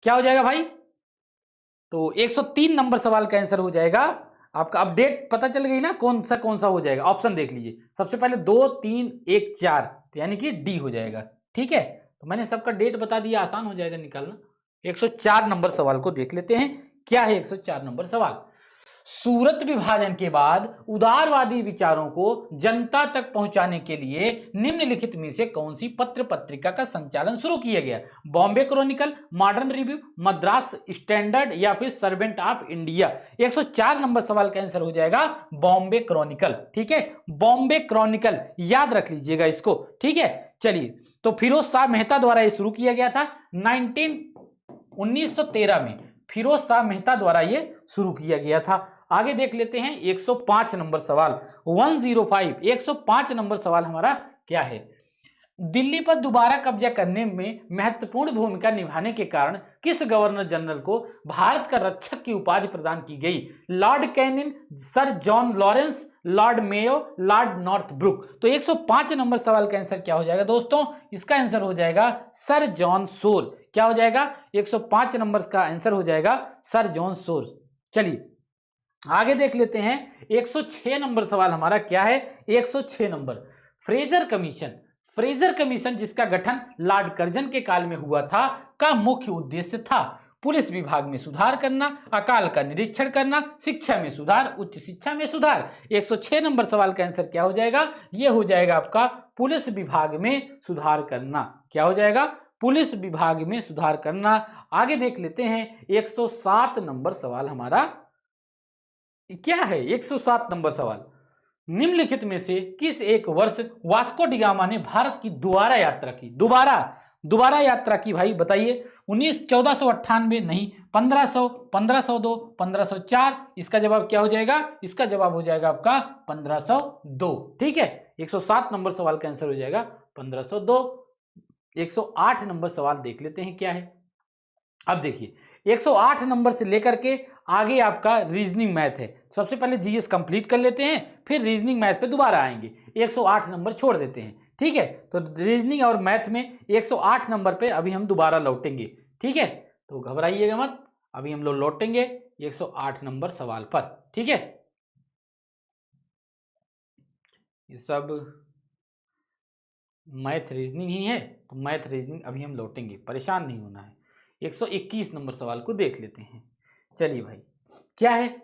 क्या हो जाएगा भाई। तो 103 नंबर सवाल का आंसर हो जाएगा आपका। अपडेट पता चल गई ना, कौन सा हो जाएगा। ऑप्शन देख लीजिए, सबसे पहले 2 3 1 4, यानी कि डी हो जाएगा, ठीक है। तो मैंने सबका डेट बता दिया, आसान हो जाएगा निकालना। 104 नंबर सवाल को देख लेते हैं, क्या है 104 नंबर सवाल। सूरत विभाजन के बाद उदारवादी विचारों को जनता तक पहुंचाने के लिए निम्नलिखित में से कौन सी पत्र पत्रिका का संचालन शुरू किया गया, Bombay Chronicle, modern review, Madras standard या फिर सर्वेंट ऑफ इंडिया। 104 नंबर सवाल का आंसर हो जाएगा बॉम्बे क्रॉनिकल, ठीक है। बॉम्बे क्रॉनिकल याद रख लीजिएगा इसको, ठीक है। चलिए, तो फिरोज शाह मेहता द्वारा यह शुरू किया गया था 1913 में, फिरोज शाह मेहता द्वारा यह शुरू किया गया था। आगे देख लेते हैं 105 नंबर सवाल, 105, 105 नंबर सवाल हमारा क्या है। दिल्ली पर दोबारा कब्जा करने में महत्वपूर्ण भूमिका निभाने के कारण किस गवर्नर जनरल को भारत का रक्षक की उपाधि प्रदान की गई, Lord Canning, sir John Lawrence, Lord Mayo, Lord Northbrook. तो 105 नंबर सवाल का आंसर क्या हो जाएगा दोस्तों, इसका आंसर हो जाएगा सर जॉन सोर। क्या हो जाएगा, 105 नंबर का आंसर हो जाएगा सर जॉन सोर। चलिए आगे देख लेते हैं 106 नंबर सवाल हमारा क्या है। 106 number, Fraser commission, Fraser commission जिसका गठन लॉर्ड कर्जन के काल में हुआ था, का मुख्य उद्देश्य था पुलिस विभाग में सुधार करना, अकाल का निरीक्षण करना, शिक्षा में सुधार, उच्च शिक्षा में सुधार। 106 नंबर सवाल का आंसर क्या हो जाएगा, यह हो जाएगा आपका पुलिस विभाग में सुधार करना। क्या हो जाएगा, पुलिस विभाग में सुधार करना। आगे देख लेते हैं 107 नंबर सवाल हमारा क्या है। 107 नंबर सवाल, निम्नलिखित में से किस एक वर्ष वास्को डी गामा ने भारत की दोबारा यात्रा की, दोबारा यात्रा की भाई बताइए। 1498 नहीं, 1500, 1502, 1504। इसका जवाब क्या हो जाएगा, इसका जवाब हो जाएगा आपका 1502, ठीक है। 107 नंबर सवाल का आंसर हो जाएगा 1502। 108 नंबर सवाल देख लेते हैं क्या है। अब देखिए 108 नंबर से लेकर के आगे आपका रीजनिंग मैथ है। सबसे पहले जीएस कंप्लीट कर लेते हैं, फिर रीजनिंग मैथ पे दोबारा आएंगे। 108 नंबर छोड़ देते हैं, ठीक है। तो रीजनिंग और मैथ में 108 नंबर पे अभी हम दोबारा लौटेंगे, ठीक है। तो घबराइएगा मत, अभी हम लोग लौटेंगे 108 नंबर सवाल पर, ठीक है। ये सब मैथ रीजनिंग ही है, तो मैथ रीजनिंग अभी हम लौटेंगे, परेशान नहीं होना है। 121 नंबर सवाल को देख लेते हैं। चलिए भाई क्या है,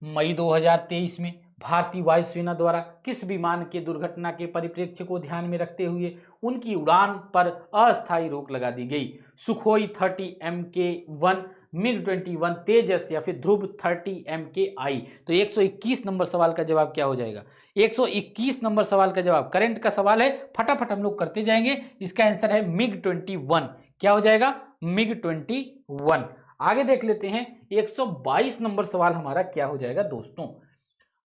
मई 2023 में भारतीय वायुसेना द्वारा किस विमान के दुर्घटना के परिप्रेक्ष्य को ध्यान में रखते हुए उनकी उड़ान पर अस्थायी रोक लगा दी गई, सुखोई 30 MK1, MiG-21, तेजस या फिर ध्रुव 30 MKI। तो 121 नंबर सवाल का जवाब क्या हो जाएगा, 121 नंबर सवाल का जवाब करंट का सवाल है, फटाफट हम लोग करते जाएंगे। इसका आंसर है MiG-21। क्या हो जाएगा? MiG-21। आगे देख लेते हैं 122 नंबर सवाल हमारा क्या हो जाएगा दोस्तों।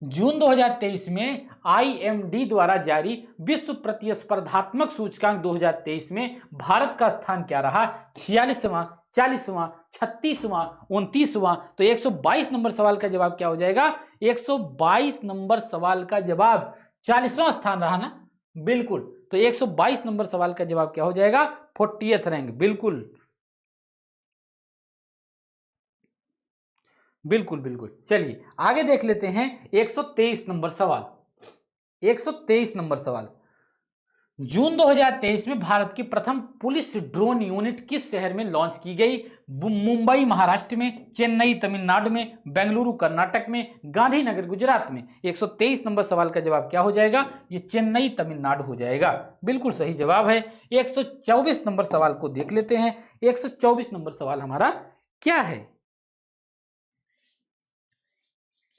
जून 2023 में IMD द्वारा जारी विश्व प्रतिस्पर्धात्मक सूचकांक 2023 में भारत का स्थान क्या रहा? 46वां, 40वां, 36वां, 29वां। तो 122 नंबर सवाल का जवाब क्या हो जाएगा? 122 नंबर सवाल का जवाब 40वां स्थान रहा ना? बिल्कुल। तो 122 नंबर सवाल का जवाब क्या हो जाएगा? 40th rank. बिल्कुल बिल्कुल बिल्कुल। चलिए आगे देख लेते हैं 123 नंबर सवाल। 123 नंबर सवाल, जून 2023 में भारत की प्रथम पुलिस ड्रोन यूनिट किस शहर में लॉन्च की गई? मुंबई महाराष्ट्र में, चेन्नई तमिलनाडु में, बेंगलुरु कर्नाटक में, गांधीनगर गुजरात में। 123 नंबर सवाल का जवाब क्या हो जाएगा? ये चेन्नई तमिलनाडु हो जाएगा। बिल्कुल सही जवाब है। 124 नंबर सवाल को देख लेते हैं। 124 नंबर सवाल हमारा क्या है?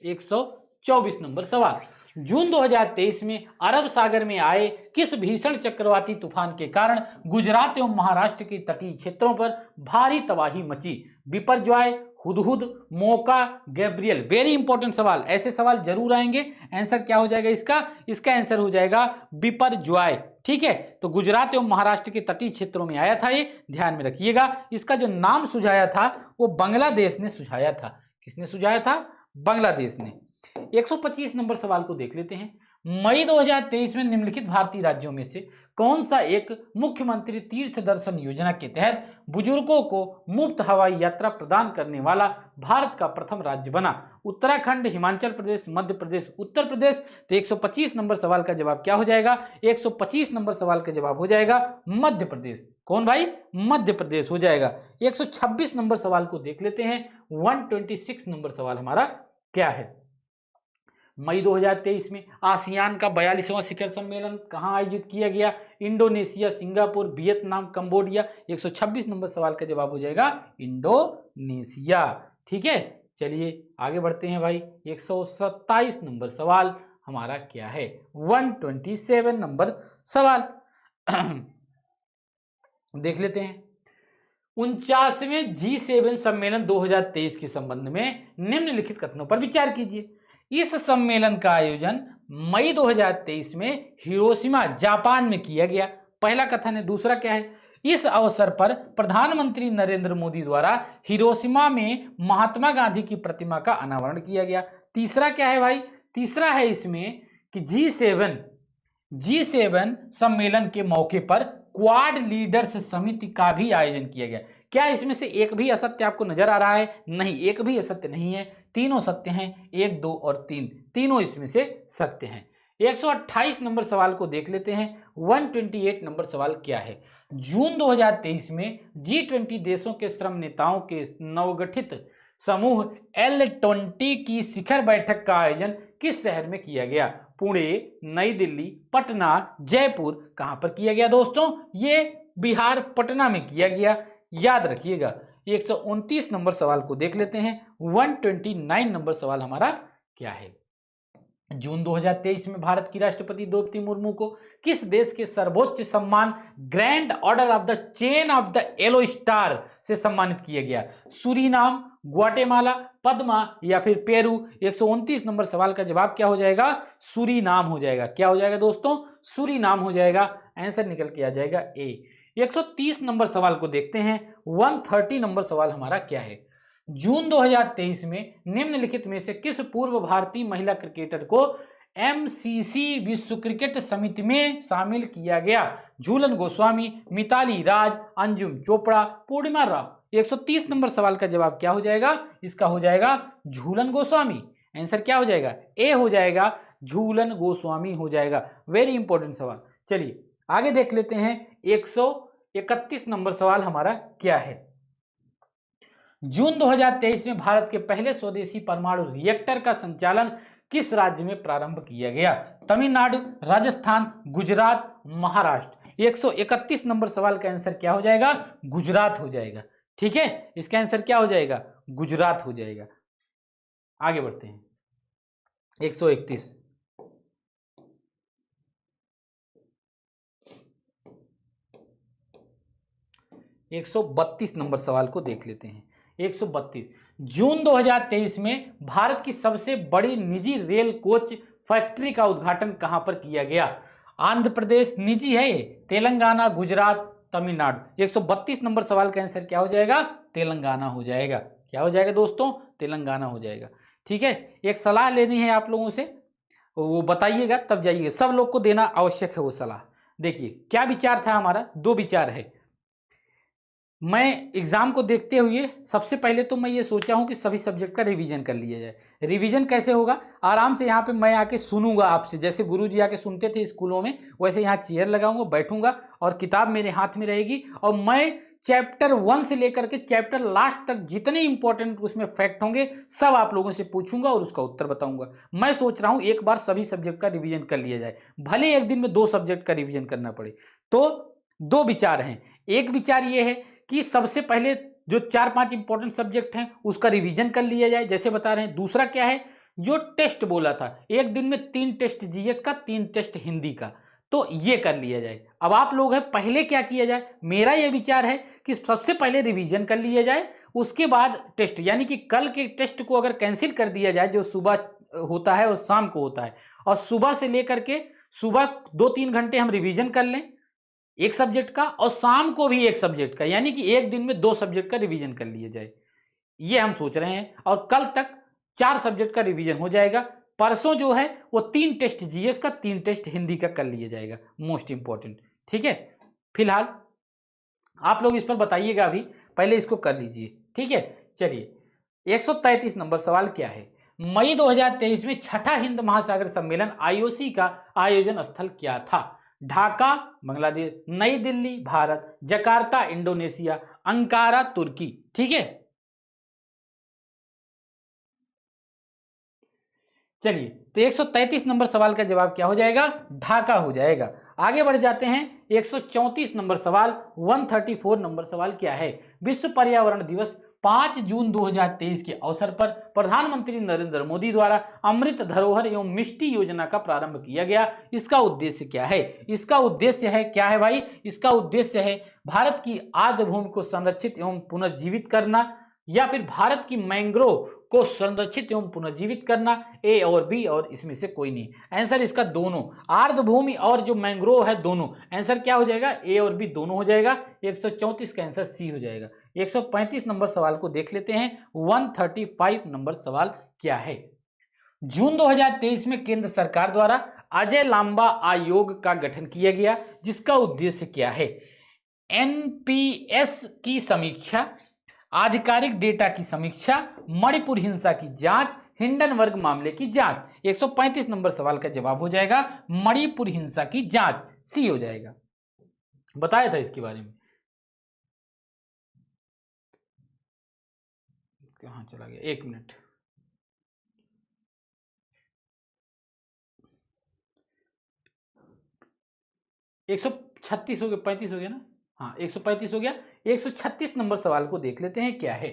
124 नंबर सवाल, जून 2023 में अरब सागर में आए किस भीषण चक्रवाती तूफान के कारण गुजरात एवं महाराष्ट्र के तटीय क्षेत्रों पर भारी तबाही मची? बिपरजॉय, हुदहुद, मोका, गैब्रियल। वेरी इंपॉर्टेंट सवाल, ऐसे सवाल जरूर आएंगे। आंसर क्या हो जाएगा इसका? इसका आंसर हो जाएगा बिपरजॉय। ठीक है, तो गुजरात एवं महाराष्ट्र के तटीय क्षेत्रों में आया था, ये ध्यान में रखिएगा। इसका जो नाम सुझाया था वो बांग्लादेश ने सुझाया था। किसने सुझाया था? बांग्लादेश ने। 125 नंबर सवाल को देख लेते हैं। मई 2023 में निम्नलिखित भारतीय राज्यों में से कौन सा एक मुख्यमंत्री तीर्थ दर्शन योजना के तहत बुजुर्गों को मुफ्त हवाई यात्रा प्रदान करने वाला भारत का प्रथम राज्य बना? उत्तराखंड, हिमाचल प्रदेश, मध्य प्रदेश, उत्तर प्रदेश। तो 125 नंबर सवाल का जवाब क्या हो जाएगा? 125 नंबर सवाल का जवाब हो जाएगा मध्य प्रदेश। कौन भाई? मध्य प्रदेश हो जाएगा। 126 नंबर सवाल को देख लेते हैं। 126 नंबर सवाल हमारा क्या है? मई 2023 में आसियान का 42वां शिखर सम्मेलन कहां आयोजित किया गया? Indonesia, Singapore, Vietnam, Cambodia. 126 number सवाल का जवाब हो जाएगा इंडोनेशिया। ठीक है, चलिए आगे बढ़ते हैं भाई। 127 नंबर सवाल हमारा क्या है? 127 नंबर सवाल देख लेते हैं। 49वें G7 सम्मेलन 2023 के संबंध में निम्नलिखित कथनों पर विचार कीजिए। इस सम्मेलन का आयोजन मई 2023 में हिरोशिमा, जापान में किया गया। पहला कथन है। दूसरा क्या है? इस अवसर पर प्रधानमंत्री नरेंद्र मोदी द्वारा हिरोशिमा में महात्मा गांधी की प्रतिमा का अनावरण किया गया। तीसरा क्या है भाई? तीसरा है इसमें कि G7 सम्मेलन के मौके पर क्वाड लीडर्स समिति का भी आयोजन किया गया। क्या इसमें से एक भी असत्य आपको नजर आ रहा है? नहीं, एक भी असत्य नहीं है, तीनों सत्य हैं। 1, 2 और 3 तीनों इसमें से सत्य हैं। 128 नंबर सवाल को देख लेते हैं। 128 नंबर सवाल क्या है? जून 2023 में G20 देशों के श्रम नेताओं के नवगठित समूह L20 की शिखर बैठक का आयोजन किस शहर में किया गया? पुणे, नई दिल्ली, पटना, जयपुर। कहां पर किया गया दोस्तों? ये बिहार, पटना में किया गया। याद रखिएगा। 129 नंबर सवाल को देख लेते हैं। 129 नंबर सवाल हमारा क्या है? जून 2023 में भारत की राष्ट्रपति द्रौपदी मुर्मू को किस देश के सर्वोच्च सम्मान grand order of the chain of the yellow star से सम्मानित किया गया? सूरीनाम, ग्वाटेमाला, पद्मा या फिर पेरू। 129 नंबर सवाल का जवाब क्या हो जाएगा? सूरीनाम हो जाएगा। क्या हो जाएगा दोस्तों? सूरीनाम हो जाएगा। आंसर निकल के आ जाएगा ए। 130 नंबर सवाल को देखते हैं। 130 नंबर सवाल हमारा क्या है? जून 2023 में निम्नलिखित में से किस पूर्व भारतीय महिला क्रिकेटर को MCC विश्व क्रिकेट समिति में शामिल किया गया? झूलन गोस्वामी, मिताली राज, अंजुम चोपड़ा, पूर्णिमा राव। 130 नंबर सवाल का जवाब क्या हो जाएगा? इसका हो जाएगा झूलन गोस्वामी। आंसर क्या हो जाएगा? ए हो जाएगा, झूलन गोस्वामी हो जाएगा। वेरी इंपॉर्टेंट सवाल। चलिए आगे देख लेते हैं। 131 नंबर सवाल हमारा क्या है? जून 2023 में भारत के पहले स्वदेशी परमाणु रिएक्टर का संचालन किस राज्य में प्रारंभ किया गया? तमिलनाडु, राजस्थान, गुजरात, महाराष्ट्र। 131 नंबर सवाल का आंसर क्या हो जाएगा? गुजरात हो जाएगा। ठीक है, इसका आंसर क्या हो जाएगा? गुजरात हो जाएगा। आगे बढ़ते हैं। 131 131 132 नंबर सवाल को देख लेते हैं। 132, जून 2023 में भारत की सबसे बड़ी निजी रेल कोच फैक्ट्री का उद्घाटन कहां पर किया गया? आंध्र प्रदेश निजी है, तेलंगाना, गुजरात, तमिलनाडु। 132 नंबर सवाल का आंसर क्या हो जाएगा? तेलंगाना हो जाएगा। क्या हो जाएगा दोस्तों? तेलंगाना हो जाएगा। ठीक है, एक सलाह लेनी है आप लोगों से, वो बताइएगा तब जाइएगा, सब लोग को देना आवश्यक है वो सलाह। देखिए क्या विचार था हमारा, दो विचार है। मैं एग्जाम को देखते हुए सबसे पहले तो मैं ये सोचा हूं कि सभी सब्जेक्ट का रिवीजन कर लिया जाए। रिवीजन कैसे होगा? आराम से यहाँ पे मैं आके सुनूंगा आपसे, जैसे गुरुजी आके सुनते थे स्कूलों में, वैसे यहाँ चेयर लगाऊंगा, बैठूंगा और किताब मेरे हाथ में रहेगी और मैं चैप्टर 1 से लेकर के चैप्टर लास्ट तक जितने इंपॉर्टेंट उसमें फैक्ट होंगे सब आप लोगों से पूछूंगा और उसका उत्तर बताऊंगा। मैं सोच रहा हूं एक बार सभी सब्जेक्ट का रिवीजन कर लिया जाए, भले एक दिन में 2 सब्जेक्ट का रिवीजन करना पड़े। तो 2 विचार हैं। एक विचार ये है कि सबसे पहले जो 4-5 इंपॉर्टेंट सब्जेक्ट हैं उसका रिवीजन कर लिया जाए, जैसे बता रहे हैं। दूसरा क्या है, जो टेस्ट बोला था एक दिन में 3 टेस्ट जीएस का, 3 टेस्ट हिंदी का, तो ये कर लिया जाए। अब आप लोग हैं, पहले क्या किया जाए? मेरा ये विचार है कि सबसे पहले रिवीजन कर लिया जाए, उसके बाद टेस्ट, यानी कि कल के टेस्ट को अगर कैंसिल कर दिया जाए, जो सुबह होता है और शाम को होता है, और सुबह से लेकर के सुबह 2-3 घंटे हम रिवीजन कर लें एक सब्जेक्ट का, और शाम को भी एक सब्जेक्ट का, यानी कि एक दिन में 2 सब्जेक्ट का रिवीजन कर लिया जाए, ये हम सोच रहे हैं। और कल तक 4 सब्जेक्ट का रिवीजन हो जाएगा। परसों जो है वो 3 टेस्ट जीएस का, 3 टेस्ट हिंदी का कर लिया जाएगा, मोस्ट इंपॉर्टेंट। ठीक है, फिलहाल आप लोग इस पर बताइएगा, अभी पहले इसको कर लीजिए। ठीक है, चलिए 133 नंबर सवाल क्या है? मई 2023 में छठा हिंद महासागर सम्मेलन आईओसी का आयोजन स्थल क्या था? ढाका बांग्लादेश, नई Delhi Bharat, Jakarta Indonesia, Ankara तुर्की। ठीक है, चलिए तो 133 नंबर सवाल का जवाब क्या हो जाएगा? ढाका हो जाएगा। आगे बढ़ जाते हैं, 134 नंबर सवाल, 134 नंबर सवाल क्या है? विश्व पर्यावरण दिवस 5 जून 2023 के अवसर पर प्रधानमंत्री नरेंद्र मोदी द्वारा अमृत धरोहर एवं मिष्टी योजना का प्रारंभ किया गया। इसका उद्देश्य क्या है? इसका उद्देश्य है क्या है भाई? इसका उद्देश्य है भारत की आर्द्र भूमि को संरक्षित एवं पुनर्जीवित करना, या फिर भारत की मैंग्रोव को संरक्षित एवं पुनर्जीवित करना। ए और बी, और इसमें से कोई नहीं। आंसर इसका दोनों, आर्द्र भूमि और जो मैंग्रोव है दोनों। आंसर क्या हो जाएगा? ए और बी दोनों हो जाएगा। 134 का आंसर सी हो जाएगा। 135 नंबर सवाल को देख लेते हैं। 135 नंबर सवाल क्या है? जून 2023 में केंद्र सरकार द्वारा अजय लांबा आयोग का गठन किया गया, जिसका उद्देश्य क्या है? एनपीएस की समीक्षा, आधिकारिक डेटा की समीक्षा, मणिपुर हिंसा की जांच, हिंडनबर्ग मामले की जांच। 135 नंबर सवाल का जवाब हो जाएगा मणिपुर हिंसा की जांच, सी हो जाएगा। बताया था इसके बारे में। कहां चला गया? 1 मिनट। एक 136 हो गया, 35 हो गया ना? हाँ 135 हो गया। 136 नंबर सवाल को देख लेते हैं क्या है?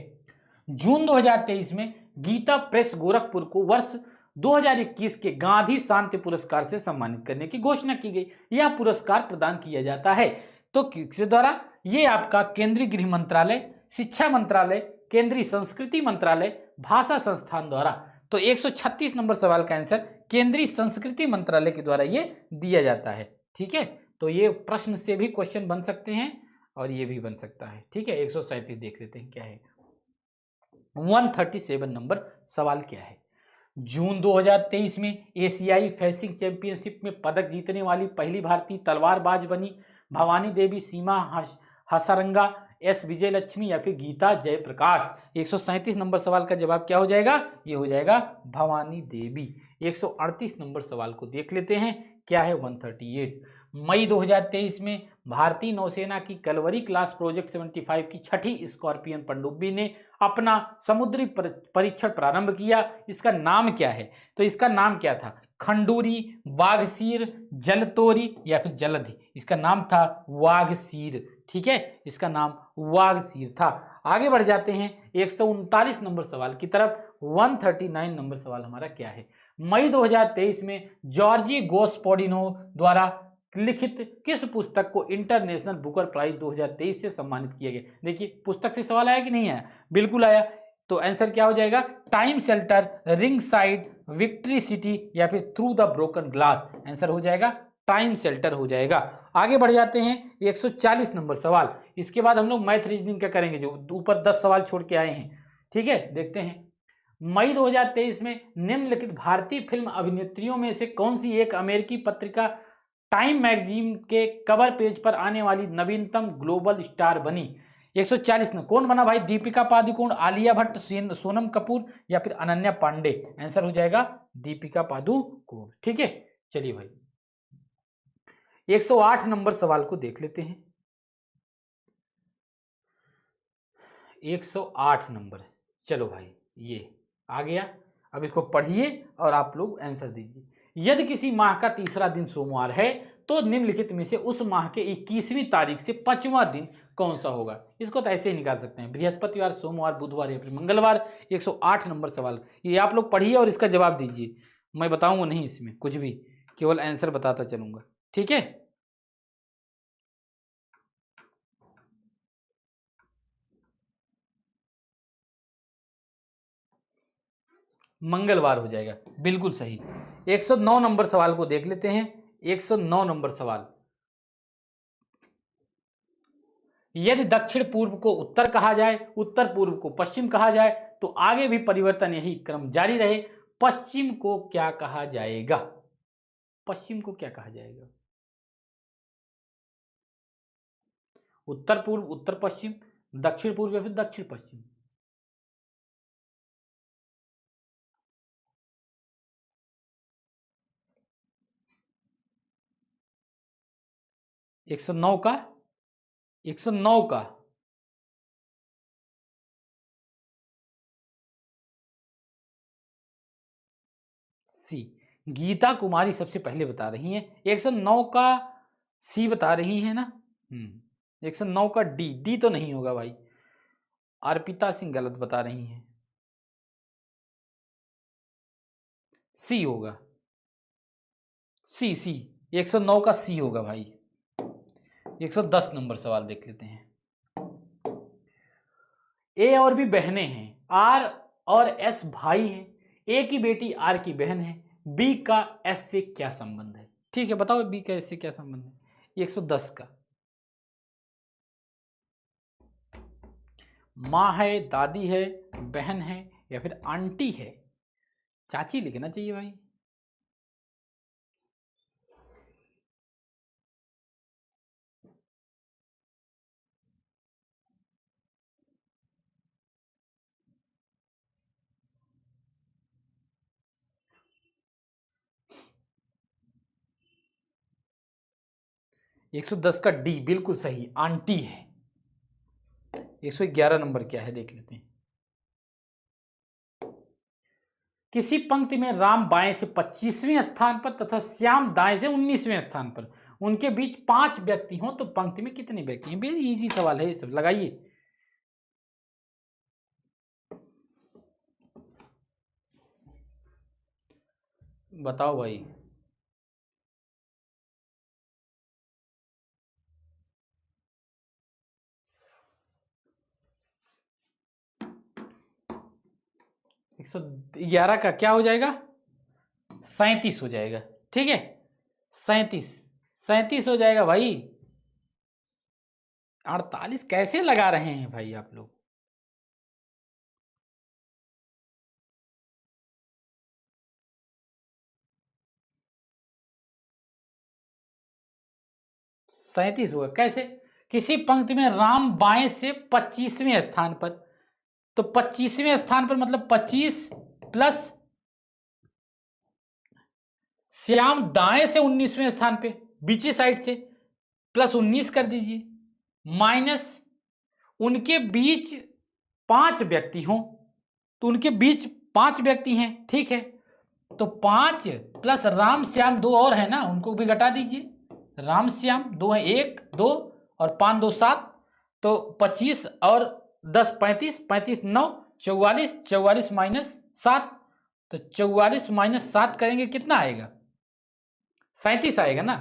जून 2023 में गीता प्रेस गोरखपुर को वर्ष 2021 के गांधी शांति पुरस्कार से सम्मानित करने की घोषणा की गई। यह पुरस्कार प्रदान किया जाता है तो किसके द्वारा? ये आपका केंद्रीय गृह मंत्रालय, शिक्षा मंत्रालय, केंद्रीय संस्कृति मंत्रालय, भाषा संस्थान द्वारा। तो 136 नंबर सवाल का आंसर केंद्रीय संस्कृति मंत्रालय के द्वारा ये दिया जाता है। ठीक है, तो ये प्रश्न से भी क्वेश्चन बन सकते हैं और ये भी बन सकता है। ठीक है, 137 देख लेते हैं क्या है। 137 नंबर सवाल क्या है? जून 2023 में एशियाई फेंसिंग चैंपियनशिप में पदक जीतने वाली पहली भारतीय तलवारबाज बनी भवानी देवी, सीमा हसारंगा, एस विजयलक्ष्मी या फिर गीता जयप्रकाश। 137 नंबर सवाल का जवाब क्या हो जाएगा? ये हो जाएगा भवानी देवी। 138 नंबर सवाल को देख लेते हैं क्या है? 138, मई 2023 में भारतीय नौसेना की कलवरी क्लास प्रोजेक्ट 75 की छठी स्कॉर्पियन पनडुब्बी ने अपना समुद्री परीक्षण प्रारंभ किया। इसका नाम क्या है? तो इसका नाम क्या था? खंडूरी, बाघसीर, जलतोरी या फिर जलधि। इसका नाम था वाघसीर। ठीक है, इसका नाम वाघसीर था। आगे बढ़ जाते हैं 139 नंबर सवाल की तरफ। 139 नंबर सवाल हमारा क्या है? मई 2023 में जॉर्जी गोस्पोडिनो द्वारा लिखित किस पुस्तक को इंटरनेशनल बुकर प्राइज 2023 से सम्मानित किया गया? देखिए पुस्तक से सवाल आया कि नहीं आया? बिल्कुल आया। तो आंसर क्या हो जाएगा? Time shelter, ring side, victory city या फिर through the broken glass. Answer हो जाएगा टाइम शेल्टर हो जाएगा। आगे बढ़ जाते हैं 140 नंबर सवाल। इसके बाद हम लोग मैथ रीजनिंग का करेंगे, जो ऊपर 10 सवाल छोड़ के आए हैं। ठीक है, देखते हैं। मई 2023 में निम्नलिखित भारतीय फिल्म अभिनेत्रियों में से कौन सी एक अमेरिकी पत्रिका टाइम मैगजीन के कवर पेज पर आने वाली नवीनतम ग्लोबल स्टार बनी? 140 में कौन बना भाई? दीपिका पादुकोण, आलिया भट्ट, सोनम कपूर या फिर अनन्या पांडे? आंसर हो जाएगा दीपिका पादुकोण। ठीक है, चलिए भाई 108 नंबर सवाल को देख लेते हैं। 108 नंबर, चलो भाई ये आ गया। अब इसको पढ़िए और आप लोग आंसर दीजिए। यदि किसी माह का तीसरा दिन सोमवार है तो निम्नलिखित में से उस माह के 21वीं तारीख से 5वां दिन कौन सा होगा? इसको तो ऐसे ही निकाल सकते हैं, बृहस्पतिवार, सोमवार, बुधवार या फिर मंगलवार। 108 नंबर सवाल ये आप लोग पढ़िए और इसका जवाब दीजिए। मैं बताऊंगा नहीं इसमें कुछ भी, केवल आंसर बताता चलूंगा। ठीक है, मंगलवार हो जाएगा, बिल्कुल सही। 109 नंबर सवाल को देख लेते हैं। 109 नंबर सवाल, यदि दक्षिण पूर्व को उत्तर कहा जाए, उत्तर पूर्व को पश्चिम कहा जाए तो आगे भी परिवर्तन यही क्रम जारी रहे, पश्चिम को क्या कहा जाएगा? पश्चिम को क्या कहा जाएगा? उत्तर पूर्व, उत्तर पश्चिम, दक्षिण पूर्व या फिर दक्षिण पश्चिम? 109 का, 109 का सी। गीता कुमारी सबसे पहले बता रही हैं। 109 का सी बता रही है ना। 109 का डी, डी तो नहीं होगा भाई। अर्पिता सिंह गलत बता रही हैं, सी होगा, सी सी। 109 का सी होगा भाई। 110 नंबर सवाल देख लेते हैं। ए और बी बहनें हैं, आर और एस भाई हैं, ए की बेटी आर की बहन है, बी का एस से क्या संबंध है? ठीक है, बताओ बी का एस से क्या संबंध है? 110 का, माँ है, दादी है, बहन है या फिर आंटी है? चाची लिखना चाहिए भाई। एक 110 का डी बिल्कुल सही, आंटी है। 111 नंबर क्या है देख लेते हैं। किसी पंक्ति में राम बाएं से 25वें स्थान पर तथा श्याम दाएं से 19वें स्थान पर, उनके बीच 5 व्यक्ति हो तो पंक्ति में कितने व्यक्ति हैं? वेरी इजी सवाल है ये सब, लगाइए। बताओ भाई। एक 111 का क्या हो जाएगा? 37 हो जाएगा। ठीक है, 37, 37 हो जाएगा भाई। 48 कैसे लगा रहे हैं भाई आप लोग? सैंतीस हुआ कैसे? किसी पंक्ति में राम बाएं से 25वें स्थान पर, तो 25वें स्थान पर मतलब 25 प्लस श्याम दाएं से 19वें स्थान पे, बीची साइड से प्लस 19 कर दीजिए, माइनस उनके बीच 5 व्यक्ति हों तो उनके बीच 5 व्यक्ति हैं। ठीक है, तो 5 प्लस राम श्याम 2 और है ना, उनको भी घटा दीजिए। राम श्याम 2 है, 1 2 और 5 2 7, तो 25 और 10 35, 35 9 44, 44 माइनस 7, तो 44 माइनस 7 करेंगे कितना आएगा? 37 आएगा ना।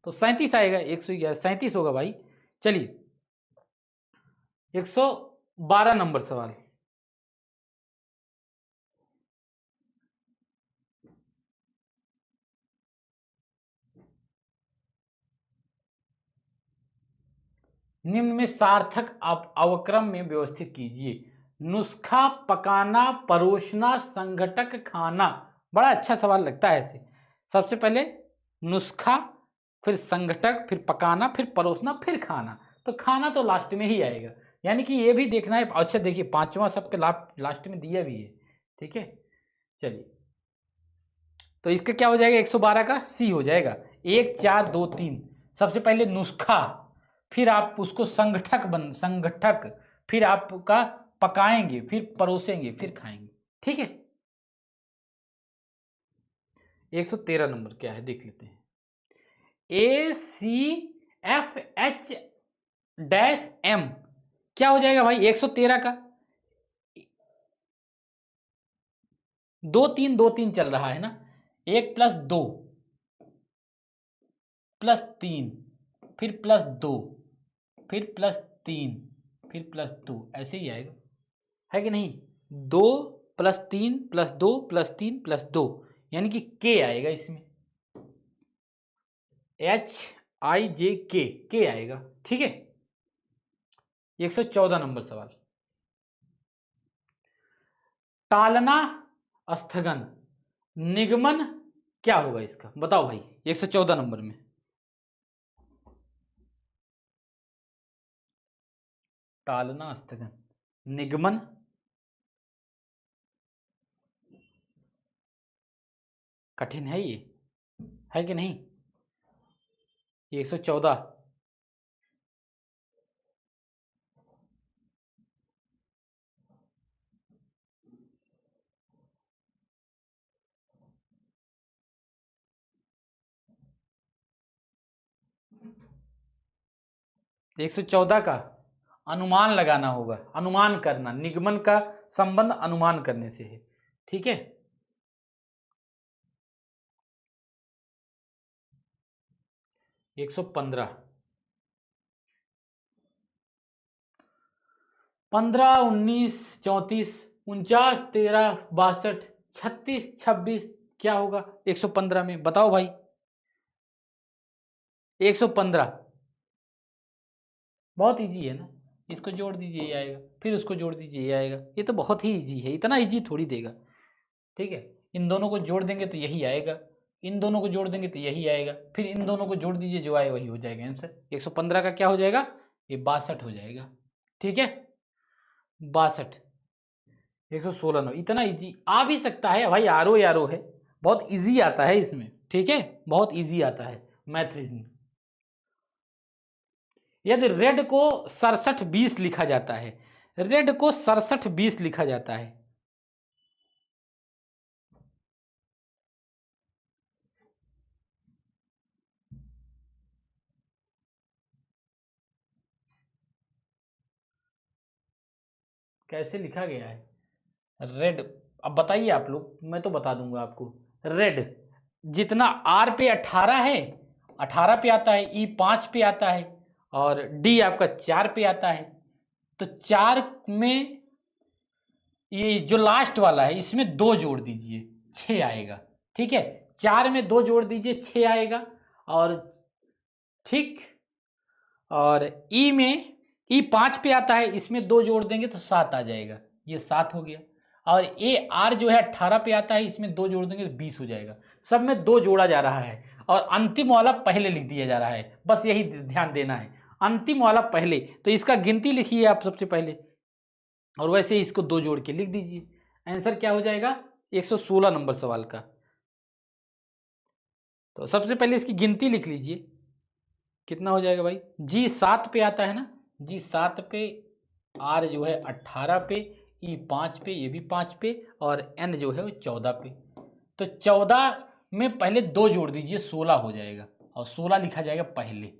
तो 37 आएगा, 111 37 होगा भाई। चलिए 112 नंबर सवाल। निम्न में सार्थक अवक्रम में व्यवस्थित कीजिए। नुस्खा, पकाना, परोसना, संघटक, खाना। बड़ा अच्छा सवाल लगता है ऐसे। सबसे पहले नुस्खा, फिर संघटक, फिर पकाना, फिर परोसना, फिर खाना। तो खाना तो लास्ट में ही आएगा, यानी कि ये भी देखना है। अच्छा देखिए, पांचवा सबके लास्ट में दिया भी है, ठीक है। चलिए, तो इसका क्या हो जाएगा, 112 का सी हो जाएगा। 1 4 2 3। सबसे पहले नुस्खा, फिर आप उसको संगठक, फिर आपका पकाएंगे, फिर परोसेंगे, फिर खाएंगे, ठीक है। 113 नंबर क्या है देख लेते हैं। ACFH-M क्या हो जाएगा भाई 113 का। 2 3 2 3 चल रहा है ना, 1 + 2 + 3 फिर +2 फिर +3 फिर +2, ऐसे ही आएगा, है कि नहीं। 2 + 3 + 2 + 3 + 2, यानी कि के आएगा इसमें, HIJK, के आएगा, ठीक है। 114 नंबर सवाल। टालना, स्थगन, निगमन क्या होगा इसका, बताओ भाई 114 नंबर में। टालना, स्थगन, निगमन, कठिन है ये, है कि नहीं। 114। 114 का अनुमान लगाना होगा, अनुमान करना, निगमन का संबंध अनुमान करने से है, ठीक है। 115। 15 19 34 49 13 62 36 26 क्या होगा 115 में, बताओ भाई। 115 बहुत इजी है ना, इसको जोड़ दीजिए ये आएगा, फिर उसको जोड़ दीजिए ये आएगा। ये तो बहुत ही इजी है, इतना इजी थोड़ी देगा, ठीक है। इन दोनों को जोड़ देंगे तो यही आएगा, इन दोनों को जोड़ देंगे तो यही आएगा, फिर इन दोनों को जोड़ दीजिए, जो आए वही हो जाएगा आंसर। 115 का क्या हो जाएगा, ये 62 हो जाएगा, ठीक है। 62। 116 नो, इतना इजी आ भी सकता है भाई, आरो यारो है, बहुत इजी आता है इसमें, ठीक है, बहुत इजी आता है मैथ रीजनिंग। यदि रेड को 67 20 लिखा जाता है, रेड को 67 20 लिखा जाता है, कैसे लिखा गया है रेड, अब बताइए आप लोग, मैं तो बता दूंगा आपको। रेड जितना आर पे 18 है, 18 पे आता है, ई 5 पे आता है, और डी आपका 4 पे आता है। तो 4 में ये जो लास्ट वाला है इसमें 2 जोड़ दीजिए, 6 आएगा, ठीक है। 4 में 2 जोड़ दीजिए, 6 आएगा, और ठीक, और ई में, ई 5 पे आता है, इसमें 2 जोड़ देंगे तो 7 आ जाएगा, ये 7 हो गया। और ए आर जो है 18 पे आता है, इसमें 2 जोड़ देंगे तो 20 हो जाएगा। सब में 2 जोड़ा जा रहा है, और अंतिम वाला पहले लिख दिया जा रहा है, बस यही ध्यान देना है, अंतिम वाला पहले। तो इसका गिनती लिखिए आप सबसे पहले, और वैसे ही इसको 2 जोड़ के लिख दीजिए। आंसर क्या हो जाएगा 116 नंबर सवाल का। तो सबसे पहले इसकी गिनती लिख लीजिए, कितना हो जाएगा भाई। जी 7 पे आता है ना, जी 7 पे, आर जो है 18 पे, ई 5 पे, ये भी 5 पे, और एन जो है वो 14 पे। तो 14 में पहले 2 जोड़ दीजिए, 16 हो जाएगा, और 16 लिखा जाएगा पहले,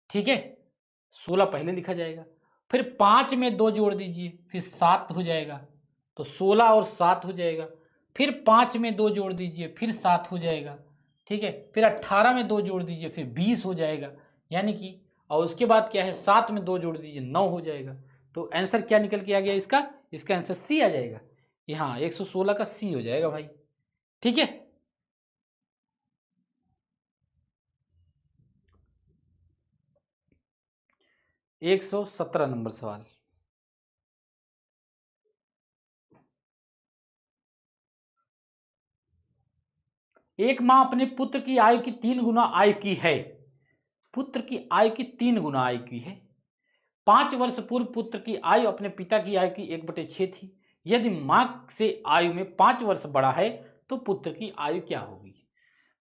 ठीक है। 16 पहले लिखा जाएगा, फिर 5 में 2 जोड़ दीजिए, फिर 7 हो जाएगा, तो 16 और 7 हो जाएगा। फिर 5 में 2 जोड़ दीजिए, फिर 7 हो जाएगा, ठीक है, फिर 18 में 2 जोड़ दीजिए, फिर 20 हो जाएगा, यानी कि, और उसके बाद क्या है, 7 में 2 जोड़ दीजिए, 9 हो जाएगा। तो आंसर क्या निकल के आ गया इसका आंसर सी आ जाएगा। यहाँ 116 का सी हो जाएगा भाई। ठीक है, एक 117 नंबर सवाल। एक माँ अपने पुत्र की आयु की 3 गुना आयु की है। पुत्र की आयु की 3 गुना आयु की है। 5 वर्ष पूर्व पुत्र की आयु अपने पिता की आयु की 1/6 थी। यदि माँ से आयु में 5 वर्ष बड़ा है तो पुत्र की आयु क्या होगी?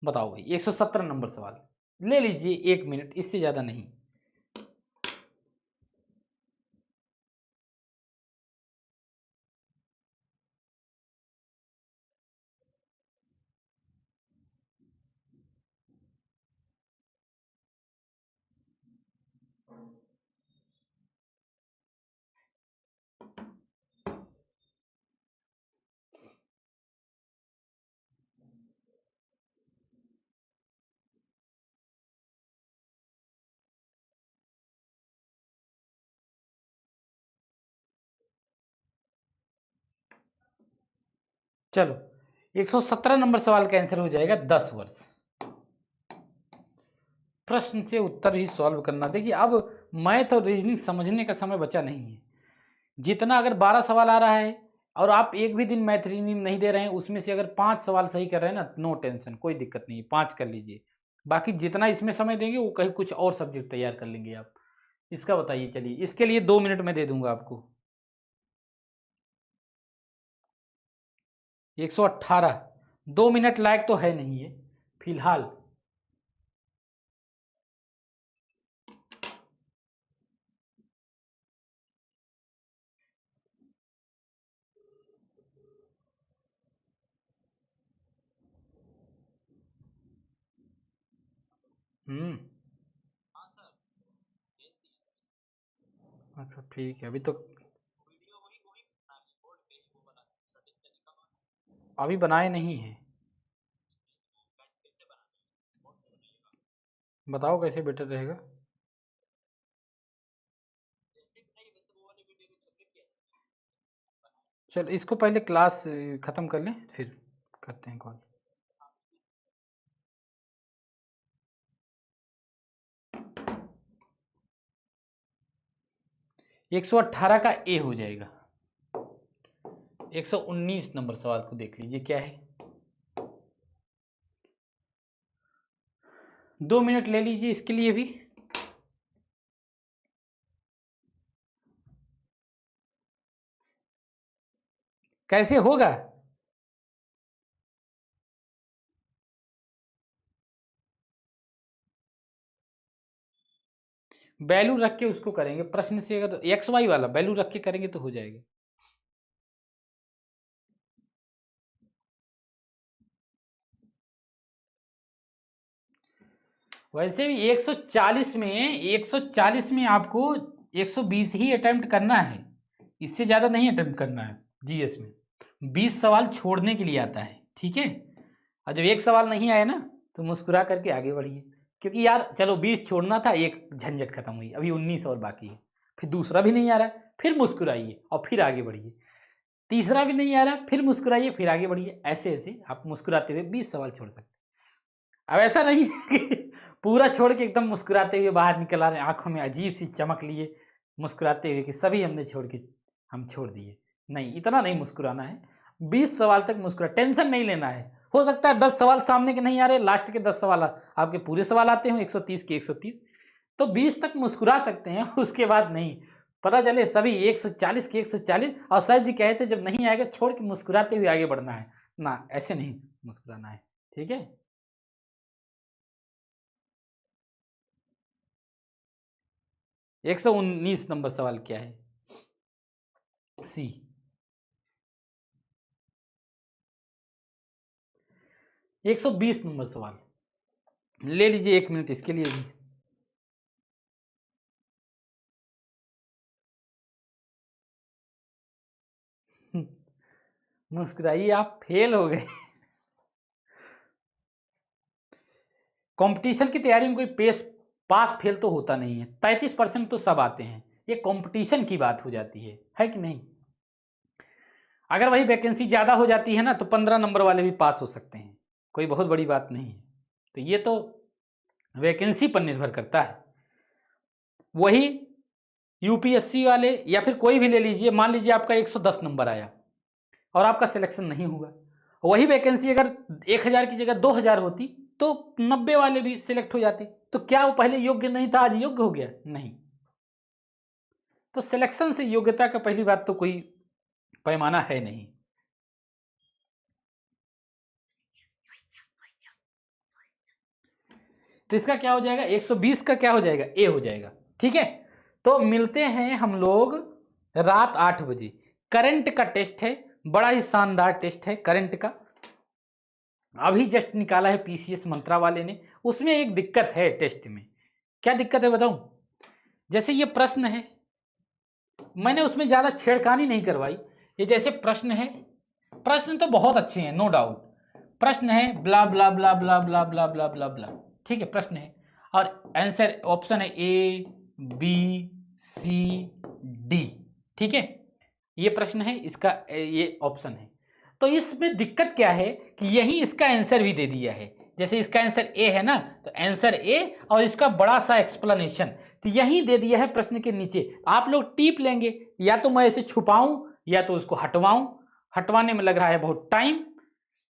बताओ भाई, 117 नंबर सवाल। ले लीजिए 1 मिनट, इससे ज्यादा नहीं। चलो, 117 नंबर सवाल का आंसर हो जाएगा 10 वर्ष। प्रश्न से उत्तर ही सॉल्व करना। देखिए, अब मैथ और रीजनिंग समझने का समय बचा नहीं है। जितना, अगर 12 सवाल आ रहा है और आप एक भी दिन मैथ रीजनिंग नहीं दे रहे हैं, उसमें से अगर 5 सवाल सही कर रहे हैं ना, नो टेंशन, कोई दिक्कत नहीं है, 5 कर लीजिए। बाकी जितना इसमें समय देंगे वो कहीं कुछ और सब्जेक्ट तैयार कर लेंगे आप। इसका बताइए, चलिए इसके लिए 2 मिनट में दे दूंगा आपको। 118, 2 मिनट लायक तो है नहीं है फिलहाल। अच्छा ठीक है, अभी बनाए नहीं है। बताओ कैसे बेटर रहेगा। चल, इसको पहले क्लास खत्म कर लें, फिर करते हैं कॉल। 118 का ए हो जाएगा। 119 नंबर सवाल को देख लीजिए क्या है। 2 मिनट ले लीजिए इसके लिए भी। कैसे होगा? वैल्यू रख के उसको करेंगे प्रश्न से, अगर एक्स वाई वाला वैल्यू रख के करेंगे तो हो जाएगा। वैसे भी 140 में आपको 120 ही अटेम्प्ट करना है, इससे ज्यादा नहीं अटेम्प्ट करना है। जीएस में 20 सवाल छोड़ने के लिए आता है, ठीक है। और जब एक सवाल नहीं आया ना, तो मुस्कुरा करके आगे बढ़िए, क्योंकि यार चलो 20 छोड़ना था, एक झंझट खत्म हुई, अभी 19 और बाकी है। फिर दूसरा भी नहीं आ रहा, फिर मुस्कुराइए और फिर आगे बढ़िए। तीसरा भी नहीं आ रहा, फिर मुस्कुराइए, फिर आगे बढ़िए। ऐसे ऐसे आप मुस्कुराते हुए 20 सवाल छोड़ सकते हैं। अब ऐसा नहीं है कि पूरा छोड़ के एकदम मुस्कुराते हुए बाहर निकल आ रहे हैं, आंखों में अजीब सी चमक लिए मुस्कुराते हुए कि सभी हमने छोड़ के हम छोड़ दिए। नहीं, इतना नहीं मुस्कुराना है। 20 सवाल तक मुस्कुरा, टेंशन नहीं लेना है। हो सकता है 10 सवाल सामने के नहीं आ रहे, लास्ट के 10 सवाल आपके पूरे सवाल आते हो 130 के 130, तो 20 तक मुस्कुरा सकते हैं। उसके बाद नहीं, पता चले सभी 140 के 140, और सर जी कहे थे जब नहीं आएगा छोड़ के मुस्कुराते हुए आगे बढ़ना है ना, ऐसे नहीं मुस्कुराना है। ठीक है, 119 नंबर सवाल क्या है? सी। 120 नंबर सवाल ले लीजिए, 1 मिनट इसके लिए भी। मुस्कुराइए, आप फेल हो गए। कंपटीशन की तैयारी में कोई पास फेल तो होता नहीं है, 33% तो सब आते हैं। ये कंपटीशन की बात हो जाती है कि नहीं। अगर वही वैकेंसी ज़्यादा हो जाती है ना तो 15 नंबर वाले भी पास हो सकते हैं, कोई बहुत बड़ी बात नहीं है। तो ये तो वैकेंसी पर निर्भर करता है। वही यूपीएससी वाले या फिर कोई भी ले लीजिए, मान लीजिए आपका 110 नंबर आया और आपका सिलेक्शन नहीं हुआ, वही वैकेंसी अगर 1000 की जगह 2000 होती तो 90 वाले भी सिलेक्ट हो जाते। तो क्या वो पहले योग्य नहीं था, आज योग्य हो गया? नहीं। तो सिलेक्शन से योग्यता का पहली बात तो कोई पैमाना है नहीं। तो इसका क्या हो जाएगा, 120 का क्या हो जाएगा, ए हो जाएगा। ठीक है, तो मिलते हैं हम लोग रात 8 बजे। करंट का टेस्ट है, बड़ा ही शानदार टेस्ट है करंट का, अभी जस्ट निकाला है पीसीएस मंत्रा वाले ने। उसमें एक दिक्कत है टेस्ट में। क्या दिक्कत है बताऊं? जैसे ये प्रश्न है, मैंने उसमें ज्यादा छेड़खानी नहीं करवाई। ये जैसे प्रश्न है, प्रश्न तो बहुत अच्छे हैं नो डाउट। प्रश्न है ब्ला ब्ला ब्ला ब्ला ब्ला ब्ला ब्ला ब्ला ब्ला, ठीक है, प्रश्न है और आंसर ऑप्शन है ए बी सी डी। ठीक है, ये प्रश्न है, इसका ये ऑप्शन है। तो इसमें दिक्कत क्या है कि यही इसका आंसर भी दे दिया है। जैसे इसका आंसर ए है ना, तो आंसर ए और इसका बड़ा सा एक्सप्लेनेशन तो यही दे दिया है प्रश्न के नीचे। आप लोग टीप लेंगे, या तो मैं इसे छुपाऊं या तो उसको हटवाऊं। हटवाने में लग रहा है बहुत टाइम,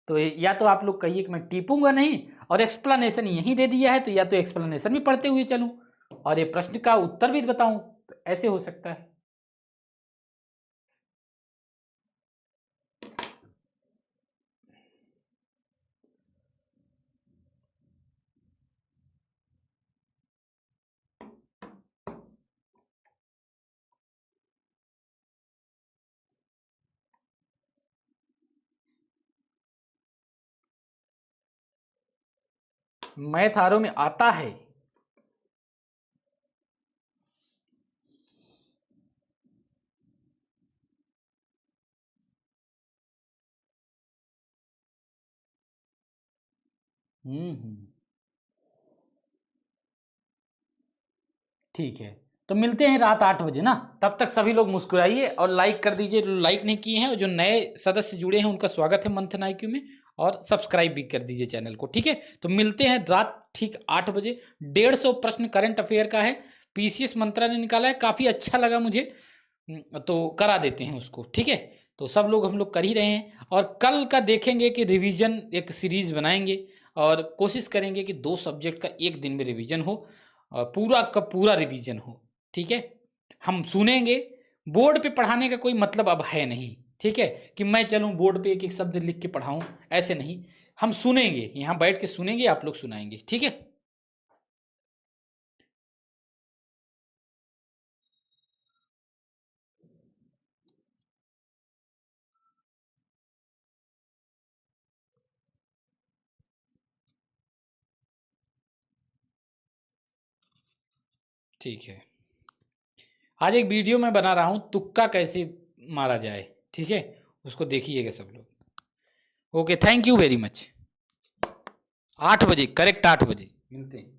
तो या तो आप लोग कहिए कि मैं टीपूंगा नहीं, और एक्सप्लेनेशन यही दे दिया है तो या तो एक्सप्लेनेशन भी पढ़ते हुए चलूं और ये प्रश्न का उत्तर भी बताऊं, तो ऐसे हो सकता है। मैथ आरओ में आता है। ठीक है, तो मिलते हैं रात 8 बजे ना। तब तक सभी लोग मुस्कुराइए और लाइक कर दीजिए, लाइक नहीं किए हैं। और जो नए सदस्य जुड़े हैं उनका स्वागत है मंथन आईक्यू में, और सब्सक्राइब भी कर दीजिए चैनल को। ठीक है, तो मिलते हैं रात ठीक 8 बजे। 150 प्रश्न करंट अफेयर का है, पीसीएस मंत्रा ने निकाला है, काफ़ी अच्छा लगा मुझे, तो करा देते हैं उसको। ठीक है, तो सब लोग हम लोग कर ही रहे हैं, और कल का देखेंगे कि रिवीजन एक सीरीज बनाएंगे और कोशिश करेंगे कि 2 सब्जेक्ट का एक दिन में रिवीजन हो, पूरा का पूरा रिवीजन हो। ठीक है, हम सुनेंगे। बोर्ड पे पढ़ाने का कोई मतलब अब है नहीं। ठीक है, कि मैं चलूं बोर्ड पे एक एक शब्द लिख के पढ़ाऊं, ऐसे नहीं। हम सुनेंगे, यहाँ बैठ के सुनेंगे, आप लोग सुनाएंगे। ठीक है, ठीक है। आज एक वीडियो मैं बना रहा हूं, तुक्का कैसे मारा जाए। ठीक है, उसको देखिएगा सब लोग। Okay, thank you very much. 8 बजे, करेक्ट 8 बजे मिलते हैं।